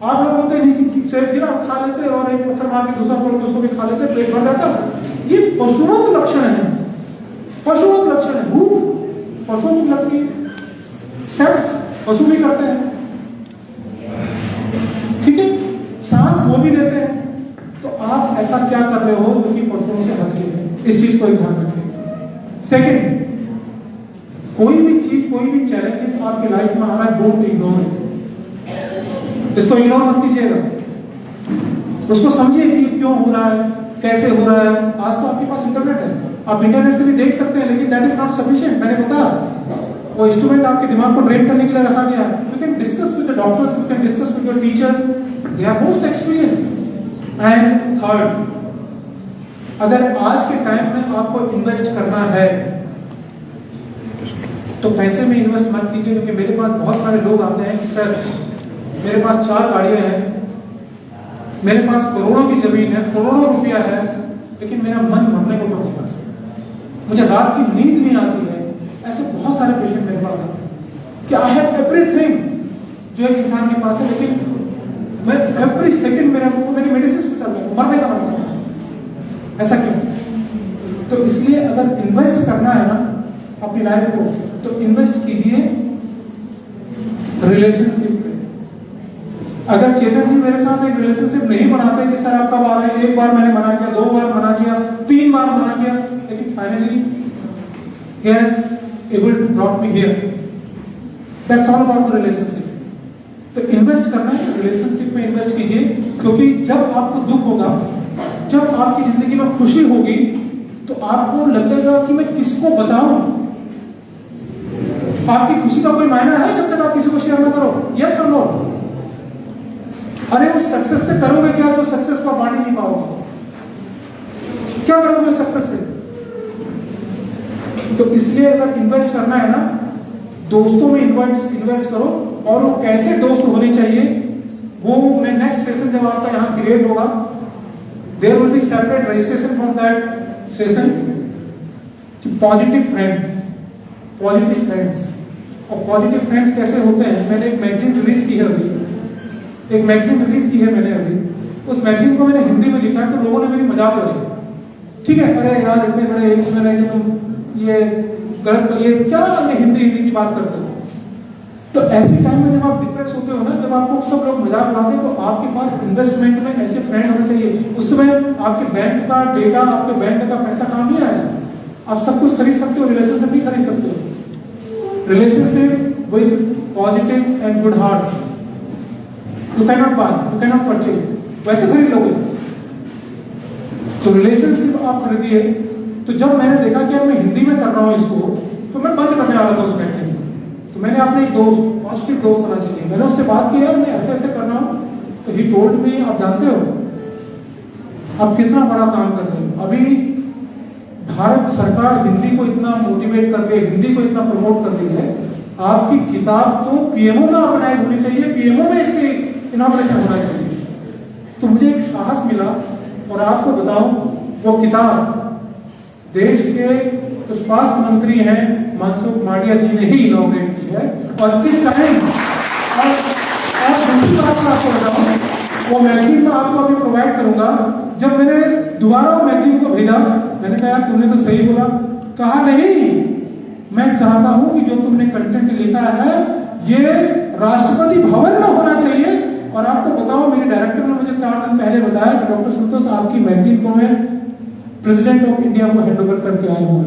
आप लोग होते नीचे सेब गिरा खा लेते, और एक पत्थर मार के दूसरा तोड़ के उसको भी खा लेते, पेट भर जाता। ये पशुओं के लक्षण है, पशुओं के लक्षण है। भूख पशुओं की लगती है, सेक्स पशु भी करते हैं, ठीक है, सांस वो भी लेते हैं। तो आप ऐसा क्या कर रहे हो जो कि पशुओं से हटके? इस चीज को ध्यान रखें। सेकेंड, कोई भी चीज, कोई भी चैलेंज आपकी लाइफ में आ रहा है, डोंट इग्नोर इट। इसको इग्नोर मत कीजिएगा, उसको समझिए कि क्यों हो रहा है, कैसे हो रहा है। आज तो आपके पास इंटरनेट है, आप इंटरनेट से भी देख सकते हैं, लेकिन दैट इज नॉट सफिशिएंट। मैंने बताया वो इंस्ट्रूमेंट आपके दिमाग को ट्रेन करने के लिए रखा गया है। You can discuss with the doctors, you can discuss with your teachers, they are most experience. And third, अगर आज के टाइम में आपको इन्वेस्ट करना है तो पैसे में इन्वेस्ट मत कीजिए, क्योंकि मेरे पास बहुत सारे लोग आते हैं कि सर मेरे पास 4 गाड़ियां हैं, मेरे पास करोड़ों की जमीन है, करोड़ों रुपया है, लेकिन मेरा मन मरने को नहीं पाता, मुझे रात की नींद नहीं आती है। ऐसे बहुत सारे पेशेंट मेरे पास आते हैं कि आई हैव एवरीथिंग जो एक इंसान के पास है, लेकिन मैं एवरी सेकंड मेरी मेडिसिन पे चल रहा है, मरने का मन करता है। ऐसा क्यों? तो इसलिए अगर इन्वेस्ट करना है ना अपनी लाइफ को, तो इन्वेस्ट कीजिए रिलेशनशिप पे। अगर चेतन जी मेरे साथ एक रिलेशनशिप नहीं बनाते कि सर आप कब आ रहे हैं, 1 बार मैंने मना किया, 2 बार मना किया, 3 बार मना किया, लेकिन finally he has able to brought me here. That's all about the relationship. तो इन्वेस्ट करना है रिलेशनशिप में इन्वेस्ट कीजिए, क्योंकि जब आपको दुख होगा, जब आपकी जिंदगी में खुशी होगी, तो आपको लगेगा कि मैं किसको बताऊं। आपकी खुशी का कोई मायना है जब तक आप किसी को शेयर ना करो? यस और नो? अरे उस सक्सेस से करोगे क्या जो सक्सेस को बांट नहीं पाओगे? क्या करोगे उस सक्सेस से? तो इसलिए अगर इन्वेस्ट करना है ना, दोस्तों में इन्वेस्ट करो, और वो कैसे दोस्त होने चाहिए वो मैं नेक्स्ट सेशन जब आपका यहाँ क्रिएट होगा, there will be separate registration for that session. Positive friends, positive friends, और पॉजिटिव फ्रेंड्स कैसे होते हैं? मैंने एक मैगजीन रिलीज की है अभी, एक मैगजीन रिलीज की है मैंने अभी, उस मैगजीन को मैंने हिंदी में लिखा है, तो लोगों ने मेरी मजाक उड़ाई, ठीक है, अरे यार इतने बड़े एक में रह के तुम ये गलत करिए, क्या ये हिंदी की बात करते हो। तो ऐसे टाइम में जब आप डिप्रेस होते हो ना, जब आपको सब लोग मजाक उड़ाते हैं, तो आपके पास इन्वेस्टमेंट में ऐसे फ्रेंड होने चाहिए। उस समय आपके बैंक का डेटा, आपके बैंक का पैसा काम नहीं आएगा, आप सब कुछ खरीद सकते हो, रिलेशनशिप भी खरीद सकते हो। Relationship with positive and good heart you can not buy, you can not purchase, वैसे खरीद लोगे। तो रिलेशनशिप आप खरीदिए। तो जब मैंने देखा कि अब मैं हिंदी में कर रहा हूँ इसको, तो मैं बंद करने वाला था उस मैगजीन। तो मैंने अपने एक दोस्त, पॉजिटिव दोस्त होना चाहिए, मैंने उससे बात की, यार मैं ऐसे ऐसे कर रहा हूँ, तो ही टोल्ड मी, आप जानते हो आप कितना बड़ा काम कर रहे हो। अभी भारत सरकार हिंदी को इतना मोटिवेट करके, हिंदी को इतना प्रमोट कर रही है, आपकी किताब तो पीएमओ में ऑर्गेनाइज होनी चाहिए, पीएमओ में इसकी इनॉग्रेशन होना चाहिए। तो मुझे एक साहस मिला, और आपको बताऊं वो किताब देश के जो स्वास्थ्य मंत्री हैं मनसुख मांडविया जी ने ही इनॉग्रेट की है। और किस टाइम, और दूसरी बात मैं आपको बताऊं, वो मैगजीन में आपको अभी प्रोवाइड करूंगा। जब मैंने दोबारा वो मैगजीन को भेजा, मैंने कहा यार तुमने तो सही बोला। कहा नहीं, मैं चाहता हूं कि जो तुमने कंटेंट लिखा है ये राष्ट्रपति भवन में होना चाहिए। और आपको बताओ, मेरे डायरेक्टर ने मुझे 4 दिन पहले बताया कि डॉक्टर संतोष आपकी मैगजीन को मैं प्रेसिडेंट ऑफ इंडिया को हैंड ओवर करके आया हूं।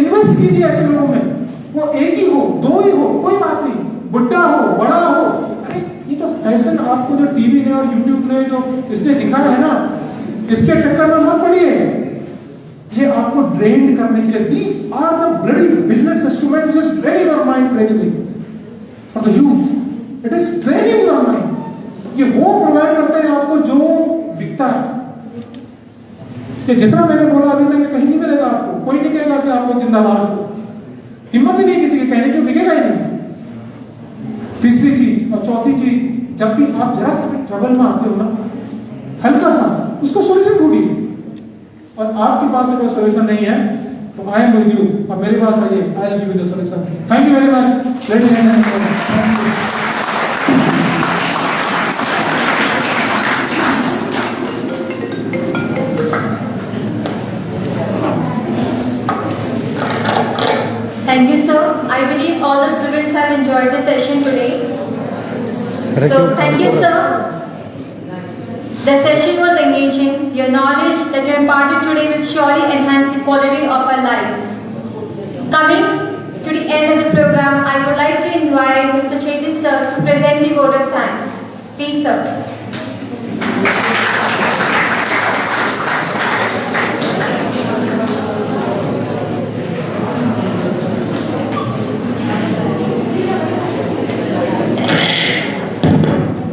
इन्वेस्ट कीजिए ऐसे लोगों में, वो एक ही हो, 2 ही हो, कोई बात नहीं, बुढ़ा हो, बड़ा हो। अरे ये तो फैशन आपको जो टीवी ने और यूट्यूब ने जो इसने दिखाया है ना, इसके चक्कर में मत पड़िए। ये आपको ड्रेन करने के लिए, these are the bloody business instrument which is draining your mind gradually for the youth. It is training your mind. ये वो प्रोवाइड करता है आपको जो दिखता है। कि जितना मैंने बोला अभी तक ये कहीं नहीं मिलेगा आपको, कोई नहीं कहेगा कि आप लोग जिंदाबाद हो, हिम्मत ही नहीं किसी के कहने की, दिखेगा ही नहीं। तीसरी चीज और चौथी चीज, जब भी आप जरा सा ट्रबल में आते हो ना, हल्का सा उसको सोल्यूशन ढूंढिए। और आपके पास अगर सोल्यूशन नहीं है तो आई एम विद यू, अब मेरे पास आइए, I will give you the solution. Thank you very much. Ladies and gentleman, Thank you, sir. I believe all the students have enjoyed the session today. So, thank you, sir. The session was engaging. Your knowledge that you imparted today will surely enhance the quality of our lives. Coming to the end of the program, I would like to invite Mr. Chetan sir to present the vote of thanks. Please, sir.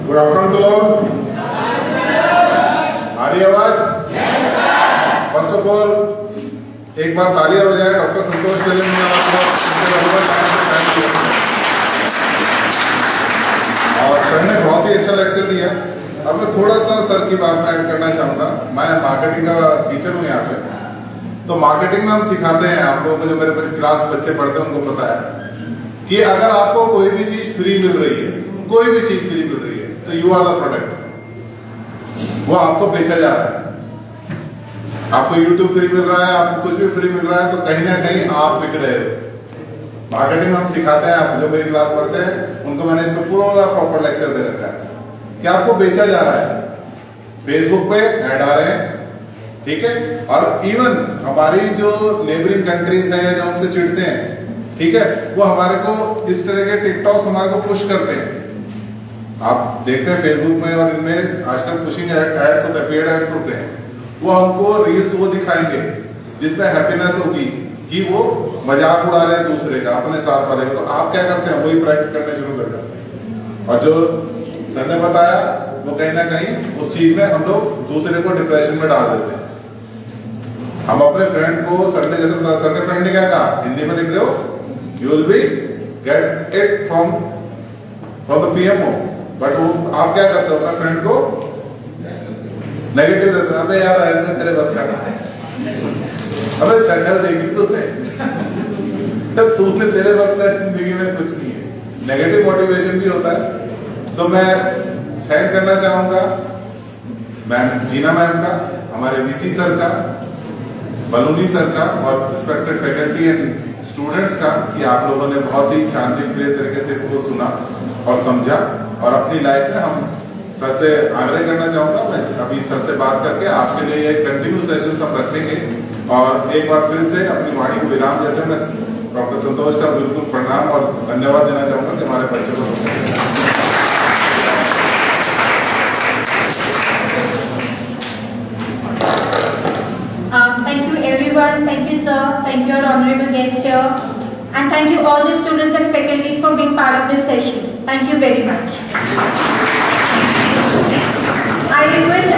Good afternoon to all. आ रही आवाज? First of all एक बार तालियां हो जाए doctor संतोष और sir ने बहुत ही अच्छा लेक्चर दिया। अब मैं थोड़ा सा सर की बात में ऐड करना चाहूंगा। मैं मार्केटिंग का टीचर हूँ यहाँ पे, तो मार्केटिंग में हम सिखाते हैं, आप लोगों को जो मेरे क्लास बच्चे पढ़ते हैं उनको पता है कि अगर आपको कोई भी चीज फ्री मिल रही है, कोई भी चीज फ्री मिल रही है, तो यू आर द प्रोडक्ट, वो आपको बेचा जा रहा है। आपको YouTube फ्री मिल रहा है, आपको कुछ भी फ्री मिल रहा है, तो कहीं ना कहीं आप बिक रहे हो। मार्केटिंग में हम सिखाते हैं, आप जो मेरी क्लास पढ़ते हैं उनको मैंने इसको पूरा प्रॉपर लेक्चर दे रखा है कि आपको बेचा जा रहा है। फेसबुक पे ऐड आ रहे हैं, ठीक है, और इवन हमारी जो नेबरिंग कंट्रीज हैं जो हमसे चिढ़ते हैं, ठीक है, वो हमारे को इस तरह के टिकटॉक्स हमारे को पुश करते हैं। आप देखते हैं फेसबुक में और इनमें आजकल पुशिंग एड्स होते हैं, पेड एड्स होते हैं, वो हमको रील्स वो दिखाएंगे जिसमें हैप्पीनेस होगी कि वो मजाक उड़ा रहे हैं दूसरे का, अपने साथ वाले का, तो आप क्या करते हैं, वही प्रैक्टिस करने शुरू कर जाते हैं। और जो सर ने बताया वो कहीं ना कहीं उस चीज में हम लोग दूसरे को डिप्रेशन में डाल देते हैं। हम अपने फ्रेंड को, सर ने जैसे बताया, सर के फ्रेंड ने क्या कहा, हिंदी में लिख रहे हो, you will be get it from the PMO, but वो आप क्या करते हो, अपने फ्रेंड को नेगेटिव देते हैं। अबे यार रहने तेरे बस का है, अबे शक्ल देखी तूने, तब तूने तेरे बस का जिंदगी में कुछ नहीं है। नेगेटिव मोटिवेशन भी होता है। सो मैं थैंक करना चाहूंगा मैम जीना मैम का, हमारे VC सर का, बलूनी सर का और रिस्पेक्टेड फैकल्टी एंड स्टूडेंट्स का कि आप लोगों ने बहुत ही शांतिप्रिय तरीके से इसको सुना और समझा। और अपनी लाइफ में हम सर से आग्रह करना चाहूंगा, मैं अभी सर से बात करके आपके लिए ये कंटिन्यू सेशन हम रखेंगे। और एक बार फिर से अपनी वाणी को विराम देते मैं डॉक्टर संतोष का बिल्कुल प्रणाम और धन्यवाद देना चाहूंगा कि हमारे बच्चों को Thank you everyone, thank you sir, thank you our honorable guest here, and thank you all the students and faculties for being part of this session. Thank you very much. I request